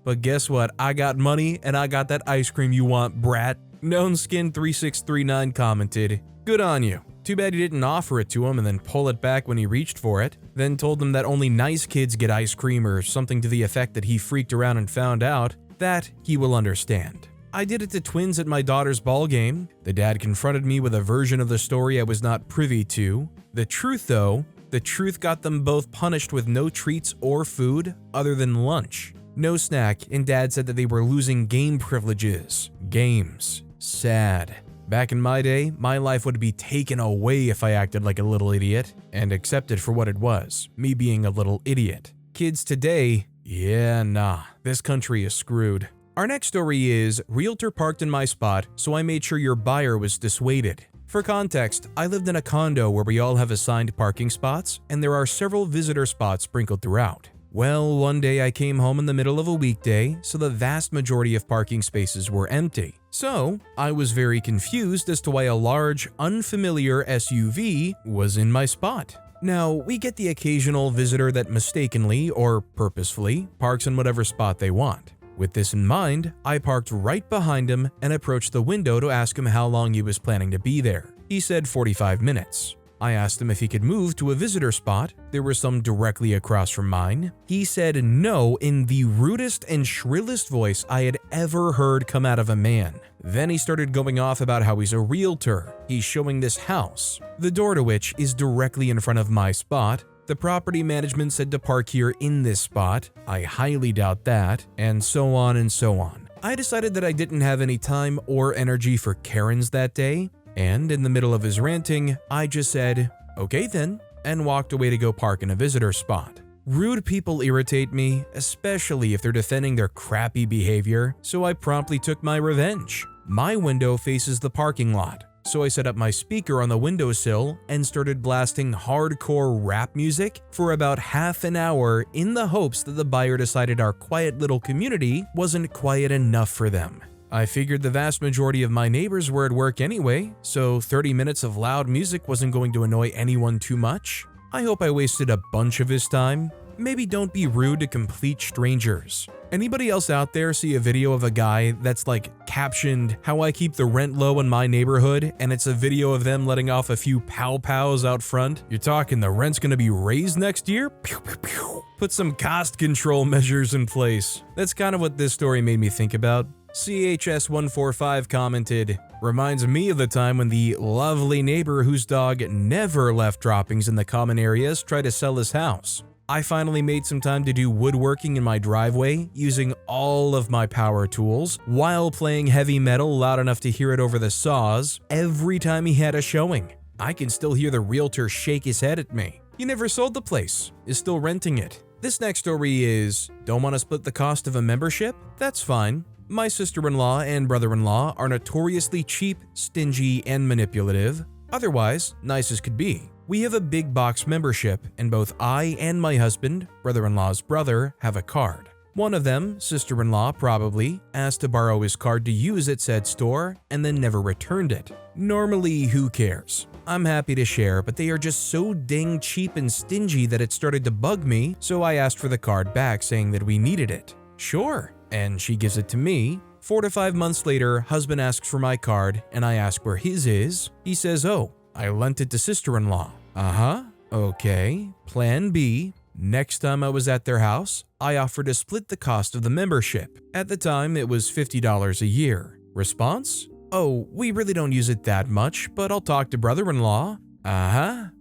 but guess what? I got money and I got that ice cream you want, brat. KnownSkin3639 commented, good on you. Too bad you didn't offer it to him and then pull it back when he reached for it, then told him that only nice kids get ice cream or something to the effect that he freaked around and found out. That he will understand. I did it to twins at my daughter's ball game. The dad confronted me with a version of the story I was not privy to. The truth got them both punished with no treats or food other than lunch. No snack, and dad said that they were losing game privileges. Games. Sad. Back in my day, my life would be taken away if I acted like a little idiot, and accepted for what it was, me being a little idiot. Kids today, yeah, nah, this country is screwed. Our next story is, realtor parked in my spot, so I made sure your buyer was dissuaded. For context, I lived in a condo where we all have assigned parking spots, and there are several visitor spots sprinkled throughout. Well, one day I came home in the middle of a weekday, so the vast majority of parking spaces were empty. So, I was very confused as to why a large, unfamiliar SUV was in my spot. Now, we get the occasional visitor that mistakenly or purposefully parks in whatever spot they want. With this in mind, I parked right behind him and approached the window to ask him how long he was planning to be there. He said 45 minutes. I asked him if he could move to a visitor spot. There were some directly across from mine. He said no in the rudest and shrillest voice I had ever heard come out of a man. Then he started going off about how he's a realtor. He's showing this house, the door to which is directly in front of my spot. The property management said to park here in this spot. I highly doubt that, and so on and so on. I decided that I didn't have any time or energy for Karens that day, and in the middle of his ranting, I just said, "Okay then," and walked away to go park in a visitor spot. Rude people irritate me, especially if they're defending their crappy behavior, so I promptly took my revenge. My window faces the parking lot, so I set up my speaker on the windowsill and started blasting hardcore rap music for about half an hour in the hopes that the buyer decided our quiet little community wasn't quiet enough for them. I figured the vast majority of my neighbors were at work anyway, so 30 minutes of loud music wasn't going to annoy anyone too much. I hope I wasted a bunch of his time. Maybe don't be rude to complete strangers. Anybody else out there see a video of a guy that's like captioned "How I keep the rent low in my neighborhood" and it's a video of them letting off a few pow-pows out front? You're talking the rent's gonna be raised next year? Pew, pew, pew. Put some cost control measures in place. That's kind of what this story made me think about. CHS145 commented, "Reminds me of the time when the lovely neighbor whose dog never left droppings in the common areas tried to sell his house. I finally made some time to do woodworking in my driveway using all of my power tools while playing heavy metal loud enough to hear it over the saws every time he had a showing. I can still hear the realtor shake his head at me. He never sold the place, is still renting it." This next story is, don't want to split the cost of a membership? That's fine. My sister-in-law and brother-in-law are notoriously cheap, stingy, and manipulative. Otherwise, nice as could be. We have a big box membership, and both I and my husband, brother-in-law's brother, have a card. One of them, sister-in-law probably, asked to borrow his card to use at said store and then never returned it. Normally, who cares? I'm happy to share, but they are just so dang cheap and stingy that it started to bug me, so I asked for the card back saying that we needed it. Sure, and she gives it to me. 4 to 5 months later, husband asks for my card, and I ask where his is. He says, "Oh, I lent it to sister-in-law." Okay. Plan B. Next time I was at their house, I offered to split the cost of the membership. At the time, it was $50 a year. Response? "Oh, we really don't use it that much, but I'll talk to brother-in-law."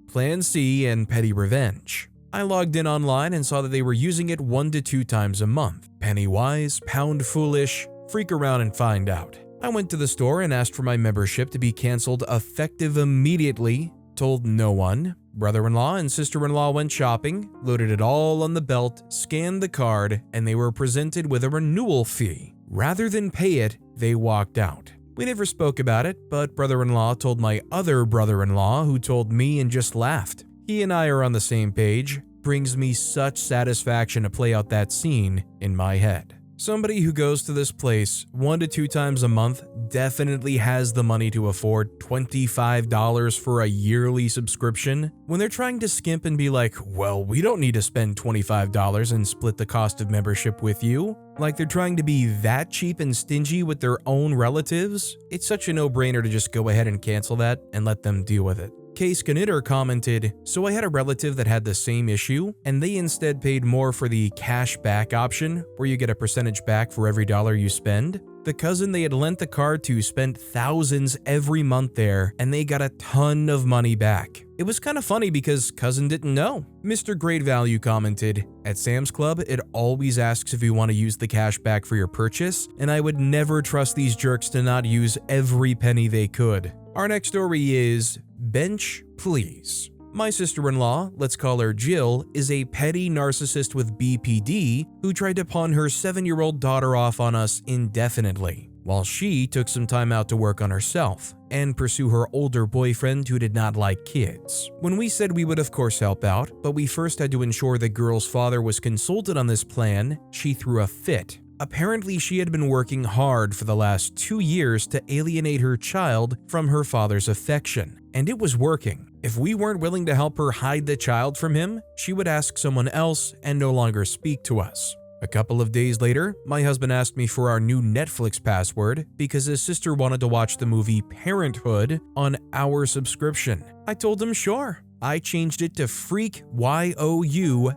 Plan C and petty revenge. I logged in online and saw that they were using it 1 to 2 times a month. Penny wise, pound foolish, freak around and find out. I went to the store and asked for my membership to be canceled effective immediately. Told no one. Brother-in-law and sister-in-law went shopping, loaded it all on the belt, scanned the card, and they were presented with a renewal fee. Rather than pay it, they walked out. We never spoke about it, but brother-in-law told my other brother-in-law, who told me and just laughed. He and I are on the same page. Brings me such satisfaction to play out that scene in my head. Somebody who goes to this place 1 to 2 times a month definitely has the money to afford $25 for a yearly subscription. When they're trying to skimp and be like, "Well, we don't need to spend $25 and split the cost of membership with you," like they're trying to be that cheap and stingy with their own relatives, it's such a no-brainer to just go ahead and cancel that and let them deal with it. Case Knitter commented, "So I had a relative that had the same issue, and they instead paid more for the cash back option, where you get a percentage back for every dollar you spend. The cousin they had lent the card to spent thousands every month there, and they got a ton of money back. It was kind of funny because cousin didn't know." Mr. Great Value commented, "At Sam's Club, it always asks if you want to use the cash back for your purchase, and I would never trust these jerks to not use every penny they could." Our next story is Bench Please. My sister-in-law, let's call her Jill, is a petty narcissist with BPD who tried to pawn her 7-year-old daughter off on us indefinitely, while she took some time out to work on herself and pursue her older boyfriend who did not like kids. When we said we would of course help out, but we first had to ensure the girl's father was consulted on this plan, she threw a fit. Apparently, she had been working hard for the last 2 years to alienate her child from her father's affection, and it was working. If we weren't willing to help her hide the child from him, she would ask someone else and no longer speak to us. A couple of days later, my husband asked me for our new Netflix password because his sister wanted to watch the movie Parenthood on our subscription. I told him sure. I changed it to Freak YOUJILL.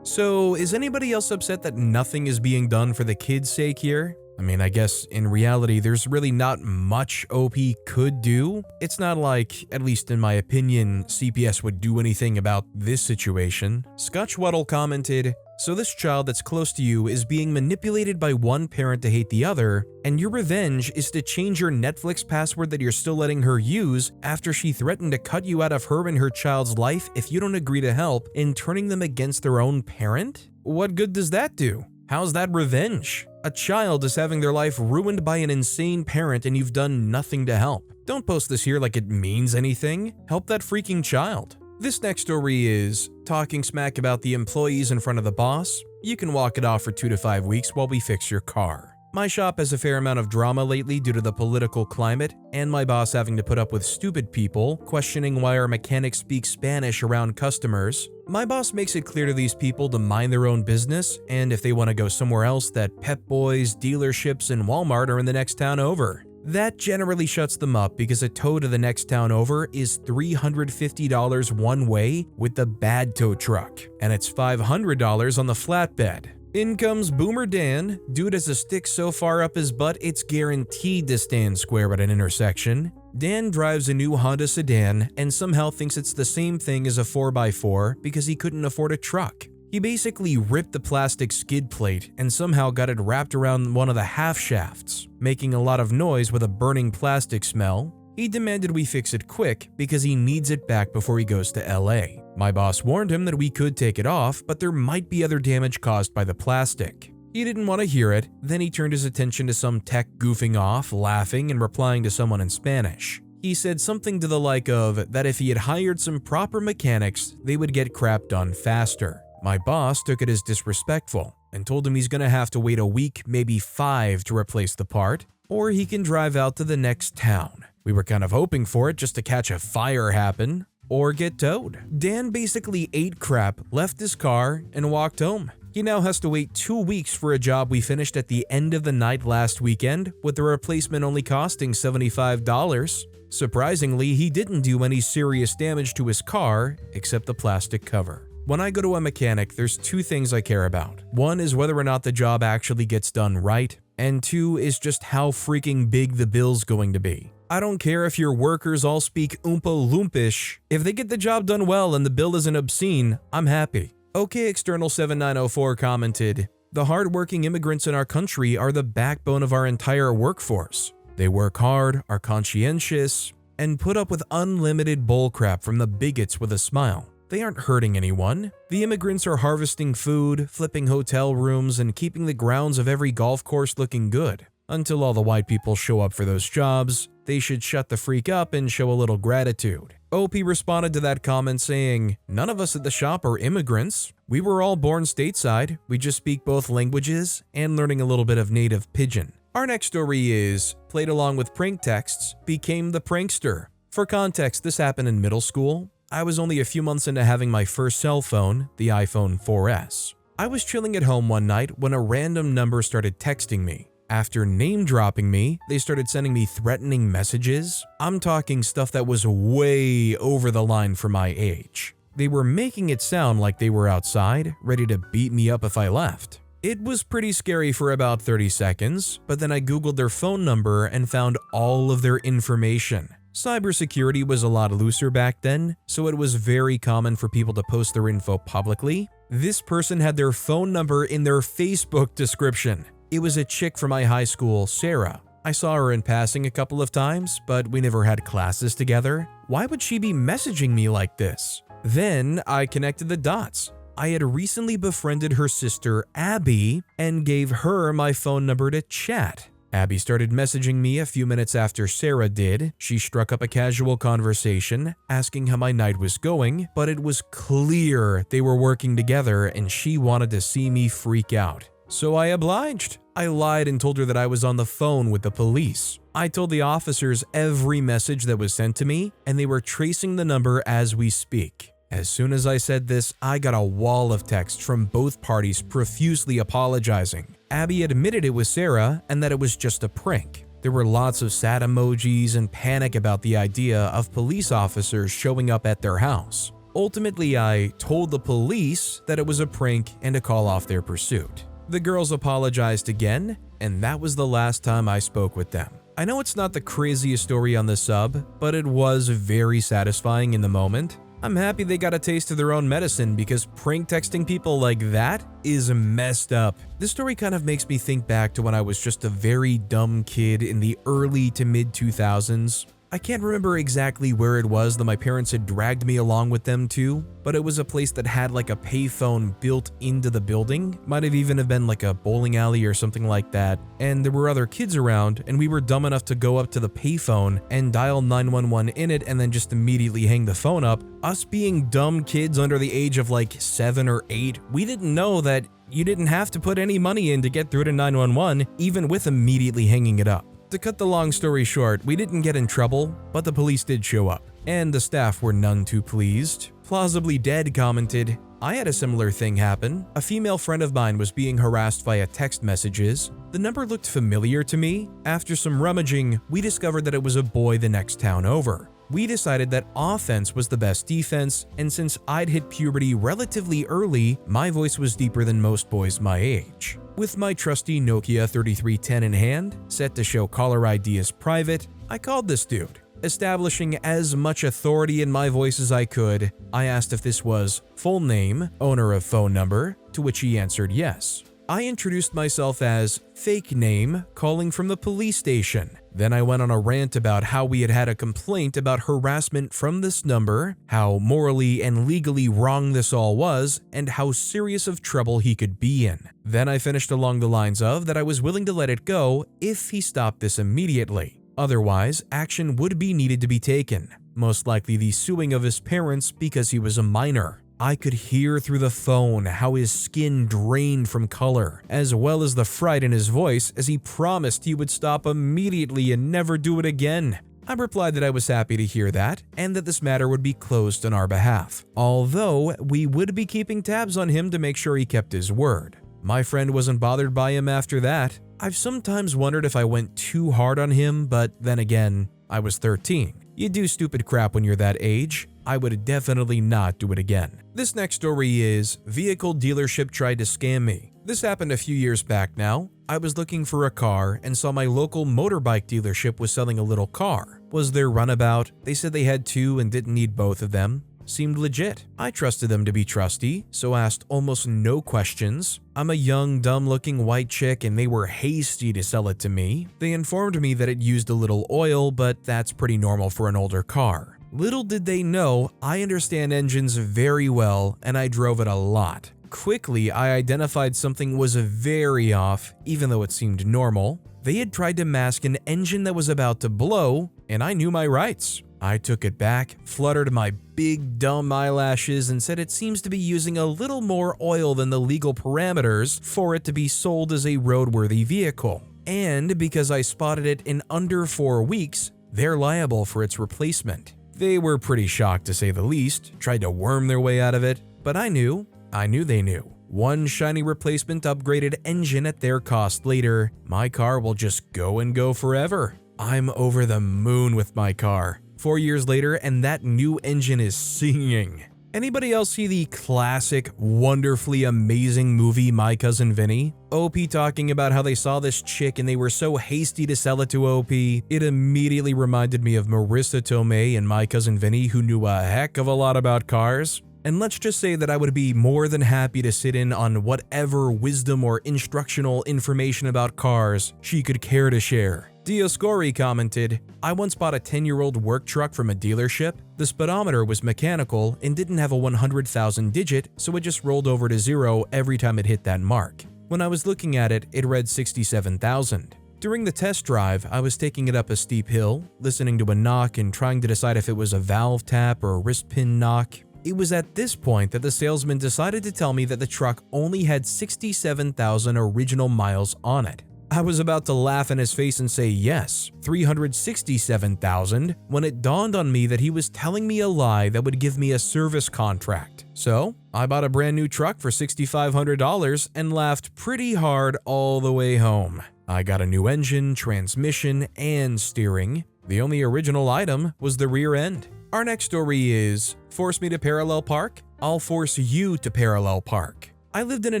So, is anybody else upset that nothing is being done for the kids' sake here? I mean, I guess in reality, there's really not much OP could do. It's not like, at least in my opinion, CPS would do anything about this situation. Scotchwaddle commented, "So this child that's close to you is being manipulated by one parent to hate the other, and your revenge is to change your Netflix password that you're still letting her use after she threatened to cut you out of her and her child's life if you don't agree to help in turning them against their own parent? What good does that do? How's that revenge? A child is having their life ruined by an insane parent and you've done nothing to help. Don't post this here like it means anything. Help that freaking child." This next story is talking smack about the employees in front of the boss. You can walk it off for 2 to 5 weeks while we fix your car. My shop has a fair amount of drama lately due to the political climate and my boss having to put up with stupid people questioning why our mechanics speak Spanish around customers. My boss makes it clear to these people to mind their own business, and if they want to go somewhere else, that Pep Boys, dealerships, and Walmart are in the next town over. That generally shuts them up because a tow to the next town over is $350 one way with the bad tow truck, and it's $500 on the flatbed. In comes Boomer Dan. Dude has a stick so far up his butt it's guaranteed to stand square at an intersection. Dan drives a new Honda sedan and somehow thinks it's the same thing as a 4x4 because he couldn't afford a truck. He basically ripped the plastic skid plate and somehow got it wrapped around one of the half shafts, making a lot of noise with a burning plastic smell. He demanded we fix it quick because he needs it back before he goes to LA. My boss warned him that we could take it off, but there might be other damage caused by the plastic. He didn't want to hear it, then he turned his attention to some tech goofing off, laughing, and replying to someone in Spanish. He said something to the like of that if he had hired some proper mechanics, they would get crap done faster. My boss took it as disrespectful and told him he's gonna have to wait a week, maybe 5 to replace the part, or he can drive out to the next town. We were kind of hoping for it just to catch a fire happen or get towed. Dan basically ate crap, left his car, and walked home. He now has to wait 2 weeks for a job we finished at the end of the night last weekend, with the replacement only costing $75. Surprisingly, he didn't do any serious damage to his car except the plastic cover. When I go to a mechanic, there's 2 things I care about. 1 is whether or not the job actually gets done right, and 2 is just how freaking big the bill's going to be. I don't care if your workers all speak Oompa Loompish. If they get the job done well and the bill isn't obscene, I'm happy. OK External 7904 commented, "The hardworking immigrants in our country are the backbone of our entire workforce. They work hard, are conscientious, and put up with unlimited bullcrap from the bigots with a smile. They aren't hurting anyone. The immigrants are harvesting food, flipping hotel rooms, and keeping the grounds of every golf course looking good. Until all the white people show up for those jobs, they should shut the freak up and show a little gratitude." OP responded to that comment saying, "None of us at the shop are immigrants. We were all born stateside. We just speak both languages and learning a little bit of native pidgin." Our next story is, played along with prank texts, became the prankster. For context, this happened in middle school. I was only a few months into having my first cell phone, the iPhone 4S. I was chilling at home one night when a random number started texting me. After name-dropping me, they started sending me threatening messages. I'm talking stuff that was way over the line for my age. They were making it sound like they were outside, ready to beat me up if I left. It was pretty scary for about 30 seconds, but then I googled their phone number and found all of their information. Cybersecurity was a lot looser back then, so it was very common for people to post their info publicly. This person had their phone number in their Facebook description. It was a chick from my high school, Sarah. I saw her in passing a couple of times, but we never had classes together. Why would she be messaging me like this? Then I connected the dots. I had recently befriended her sister, Abby, and gave her my phone number to chat. Abby started messaging me a few minutes after Sarah did. She struck up a casual conversation, asking how my night was going, but it was clear they were working together and she wanted to see me freak out. So I obliged. I lied and told her that I was on the phone with the police. I told the officers every message that was sent to me, and they were tracing the number as we speak. As soon as I said this, I got a wall of text from both parties profusely apologizing. Abby admitted it was Sarah and that it was just a prank. There were lots of sad emojis and panic about the idea of police officers showing up at their house. Ultimately, I told the police that it was a prank and to call off their pursuit. The girls apologized again, and that was the last time I spoke with them. I know it's not the craziest story on the sub, but it was very satisfying in the moment. I'm happy they got a taste of their own medicine because prank texting people like that is messed up. This story kind of makes me think back to when I was just a very dumb kid in the early to mid 2000s. I can't remember exactly where it was that my parents had dragged me along with them to, but it was a place that had like a payphone built into the building. Might have even have been like a bowling alley or something like that. And there were other kids around, and we were dumb enough to go up to the payphone and dial 911 in it and then just immediately hang the phone up. Us being dumb kids under the age of like 7 or 8, we didn't know that you didn't have to put any money in to get through to 911, even with immediately hanging it up. To cut the long story short, we didn't get in trouble, but the police did show up, and the staff were none too pleased. Plausibly Dead commented, "I had a similar thing happen. A female friend of mine was being harassed via text messages. The number looked familiar to me. After some rummaging, we discovered that it was a boy the next town over. We decided that offense was the best defense, and since I'd hit puberty relatively early, my voice was deeper than most boys my age. With my trusty Nokia 3310 in hand, set to show caller ID as private, I called this dude. Establishing as much authority in my voice as I could, I asked if this was full name, owner of phone number, to which he answered yes. I introduced myself as fake name, calling from the police station. Then I went on a rant about how we had had a complaint about harassment from this number, how morally and legally wrong this all was, and how serious of trouble he could be in. Then I finished along the lines of that I was willing to let it go if he stopped this immediately. Otherwise, action would be needed to be taken, most likely the suing of his parents because he was a minor. I could hear through the phone how his skin drained from color, as well as the fright in his voice as he promised he would stop immediately and never do it again. I replied that I was happy to hear that, and that this matter would be closed on our behalf, although we would be keeping tabs on him to make sure he kept his word. My friend wasn't bothered by him after that. I've sometimes wondered if I went too hard on him, but then again, I was 13. You do stupid crap when you're that age. I would definitely not do it again. This next story is vehicle dealership tried to scam me. This happened a few years back now. I was looking for a car and saw my local motorbike dealership was selling a little car. Was there runabout? They said they had two and didn't need both of them. Seemed legit. I trusted them to be trusty, so asked almost no questions. I'm a young, dumb-looking white chick and they were hasty to sell it to me. They informed me that it used a little oil, but that's pretty normal for an older car. Little did they know, I understand engines very well and I drove it a lot. Quickly, I identified something was very off, even though it seemed normal. They had tried to mask an engine that was about to blow, and I knew my rights. I took it back, fluttered my big dumb eyelashes, and said it seems to be using a little more oil than the legal parameters for it to be sold as a roadworthy vehicle. And because I spotted it in under 4 weeks, they're liable for its replacement. They were pretty shocked to say the least, tried to worm their way out of it, but I knew they knew. One shiny replacement upgraded engine at their cost later, my car will just go and go forever. I'm over the moon with my car. 4 years later and that new engine is singing. Anybody else see the classic, wonderfully amazing movie My Cousin Vinny? OP talking about how they saw this chick and they were so hasty to sell it to OP. It immediately reminded me of Marissa Tomei and My Cousin Vinny, who knew a heck of a lot about cars. And let's just say that I would be more than happy to sit in on whatever wisdom or instructional information about cars she could care to share. Dioscori commented, I once bought a 10-year-old work truck from a dealership. The speedometer was mechanical and didn't have a 100,000 digit, so it just rolled over to zero every time it hit that mark. When I was looking at it, it read 67,000. During the test drive, I was taking it up a steep hill, listening to a knock and trying to decide if it was a valve tap or a wrist pin knock. It was at this point that the salesman decided to tell me that the truck only had 67,000 original miles on it. I was about to laugh in his face and say yes, 367,000, when it dawned on me that he was telling me a lie that would give me a service contract. So, I bought a brand new truck for $6,500 and laughed pretty hard all the way home. I got a new engine, transmission, and steering. The only original item was the rear end. Our next story is, force me to parallel park? I'll force you to parallel park. I lived in a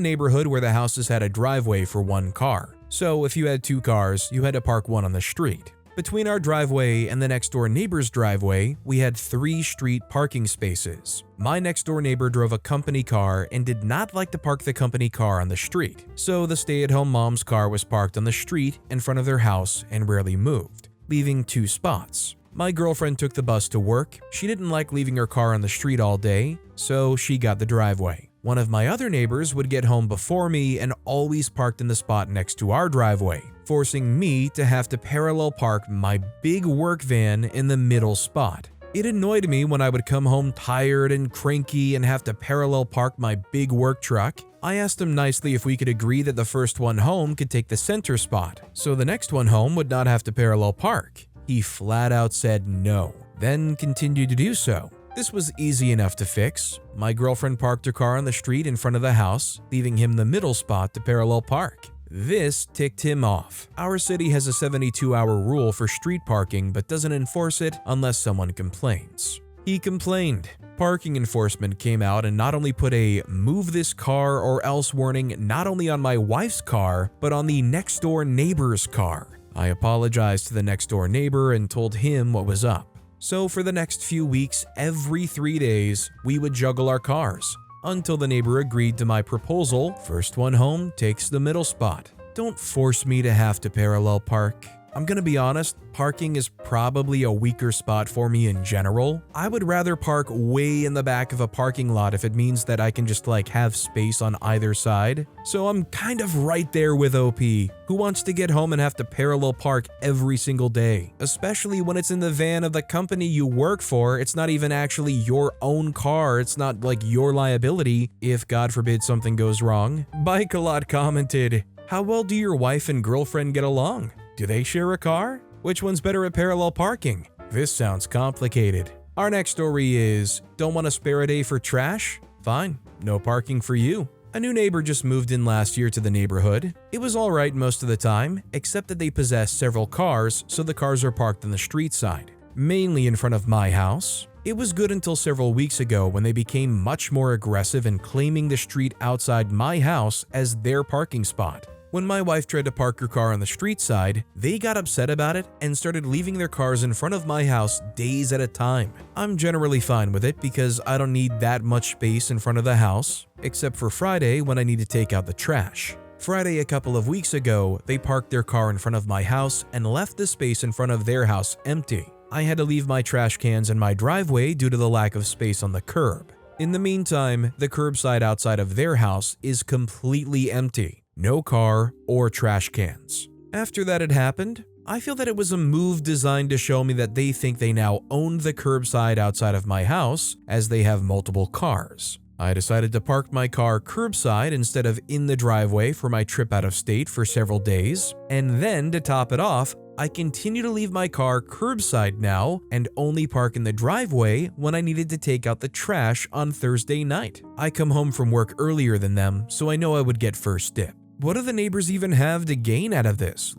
neighborhood where the houses had a driveway for one car, so if you had two cars, you had to park one on the street. Between our driveway and the next door neighbor's driveway, we had 3 street parking spaces. My next door neighbor drove a company car and did not like to park the company car on the street, so the stay-at-home mom's car was parked on the street in front of their house and rarely moved, leaving 2 spots. My girlfriend took the bus to work. She didn't like leaving her car on the street all day, so she got the driveway. One of my other neighbors would get home before me and always parked in the spot next to our driveway, forcing me to have to parallel park my big work van in the middle spot. It annoyed me when I would come home tired and cranky and have to parallel park my big work truck. I asked him nicely if we could agree that the first one home could take the center spot, so the next one home would not have to parallel park. He flat out said no, then continued to do so. This was easy enough to fix. My girlfriend parked her car on the street in front of the house, leaving him the middle spot to parallel park. This ticked him off. Our city has a 72-hour rule for street parking but doesn't enforce it unless someone complains. He complained. Parking enforcement came out and not only put a "move this car or else" warning not only on my wife's car, but on the next door neighbor's car. I apologized to the next door neighbor and told him what was up. So for the next few weeks, every 3 days, we would juggle our cars, until the neighbor agreed to my proposal: first one home takes the middle spot. Don't force me to have to parallel park. I'm gonna be honest, parking is probably a weaker spot for me in general. I would rather park way in the back of a parking lot if it means that I can just have space on either side. So I'm kind of right there with OP, who wants to get home and have to parallel park every single day. Especially when it's in the van of the company you work for. It's not even actually your own car. It's not your liability if, God forbid, something goes wrong. Bike-a-lot commented, "How well do your wife and girlfriend get along? Do they share a car? Which one's better at parallel parking? This sounds complicated." Our next story is, don't want to spare a day for trash? Fine, no parking for you. A new neighbor just moved in last year to the neighborhood. It was alright most of the time, except that they possess several cars, so the cars are parked on the street side, mainly in front of my house. It was good until several weeks ago when they became much more aggressive in claiming the street outside my house as their parking spot. When my wife tried to park her car on the street side, they got upset about it and started leaving their cars in front of my house days at a time. I'm generally fine with it because I don't need that much space in front of the house, except for Friday when I need to take out the trash. Friday a couple of weeks ago, they parked their car in front of my house and left the space in front of their house empty. I had to leave my trash cans in my driveway due to the lack of space on the curb. In the meantime, the curbside outside of their house is completely empty. No car or trash cans. After that had happened, I feel that it was a move designed to show me that they think they now own the curbside outside of my house as they have multiple cars. I decided to park my car curbside instead of in the driveway for my trip out of state for several days, and then to top it off, I continue to leave my car curbside now and only park in the driveway when I needed to take out the trash on Thursday night. I come home from work earlier than them, so I know I would get first dip. What do the neighbors even have to gain out of this?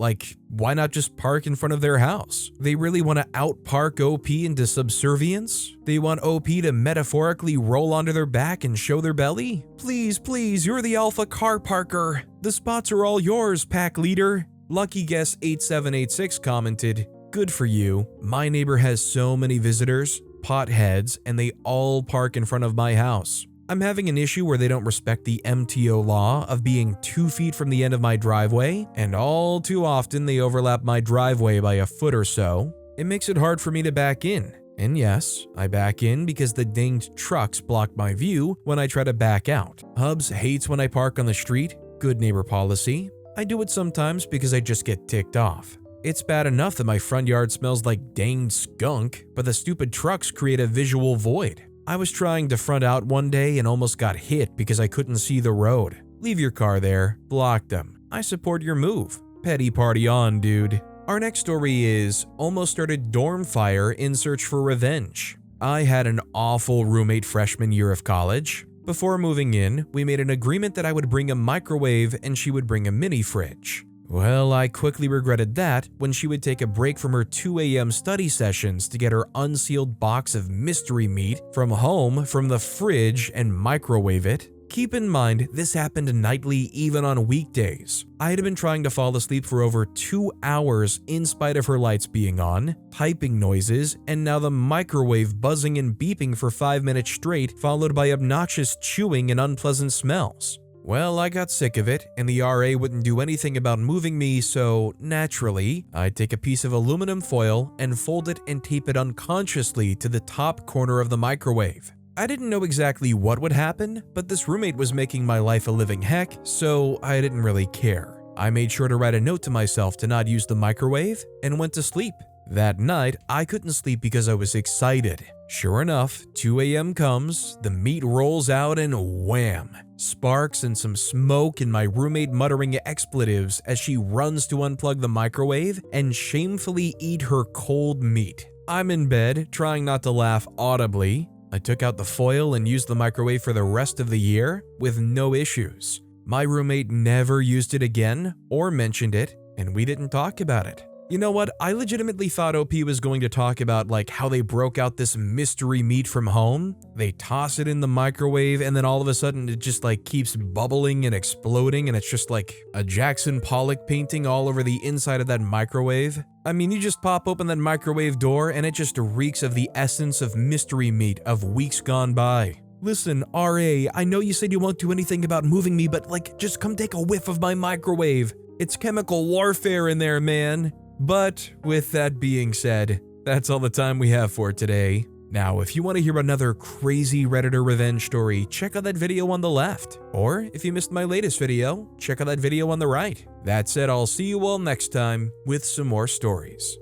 Why not just park in front of their house? They really want to out-park OP into subservience? They want OP to metaphorically roll onto their back and show their belly? Please, please, you're the alpha car parker. The spots are all yours, pack leader. Lucky Guess 8786 commented, "Good for you. My neighbor has so many visitors, potheads, and they all park in front of my house. I'm having an issue where they don't respect the MTO law of being 2 feet from the end of my driveway, and all too often they overlap my driveway by a foot or so. It makes it hard for me to back in. And yes, I back in because the dinged trucks block my view when I try to back out. Hubs hates when I park on the street. Good neighbor policy. I do it sometimes because I just get ticked off. It's bad enough that my front yard smells like danged skunk, but the stupid trucks create a visual void. I was trying to front out one day and almost got hit because I couldn't see the road. Leave your car there. Block them. I support your move. Petty party on, dude." Our next story is, almost started dorm fire in search for revenge. I had an awful roommate freshman year of college. Before moving in, we made an agreement that I would bring a microwave and she would bring a mini fridge. Well, I quickly regretted that when she would take a break from her 2 a.m. study sessions to get her unsealed box of mystery meat from home from the fridge and microwave it. Keep in mind, this happened nightly even on weekdays. I had been trying to fall asleep for over 2 hours in spite of her lights being on, piping noises, and now the microwave buzzing and beeping for 5 minutes straight, followed by obnoxious chewing and unpleasant smells. Well, I got sick of it, and the RA wouldn't do anything about moving me, so naturally, I'd take a piece of aluminum foil and fold it and tape it unconsciously to the top corner of the microwave. I didn't know exactly what would happen, but this roommate was making my life a living heck, so I didn't really care. I made sure to write a note to myself to not use the microwave and went to sleep. That night, I couldn't sleep because I was excited. Sure enough, 2 a.m. comes, the meat rolls out, and wham! Sparks and some smoke, and my roommate muttering expletives as she runs to unplug the microwave and shamefully eat her cold meat. I'm in bed, trying not to laugh audibly. I took out the foil and used the microwave for the rest of the year with no issues. My roommate never used it again or mentioned it, and we didn't talk about it. You know what? I legitimately thought OP was going to talk about how they broke out this mystery meat from home. They toss it in the microwave and then all of a sudden it just keeps bubbling and exploding, and it's just like a Jackson Pollock painting all over the inside of that microwave. I mean, you just pop open that microwave door and it just reeks of the essence of mystery meat of weeks gone by. Listen, RA, I know you said you won't do anything about moving me, but just come take a whiff of my microwave. It's chemical warfare in there, man. But with that being said, that's all the time we have for today. Now, if you want to hear another crazy Redditor revenge story, check out that video on the left. Or if you missed my latest video, check out that video on the right. That said, I'll see you all next time with some more stories.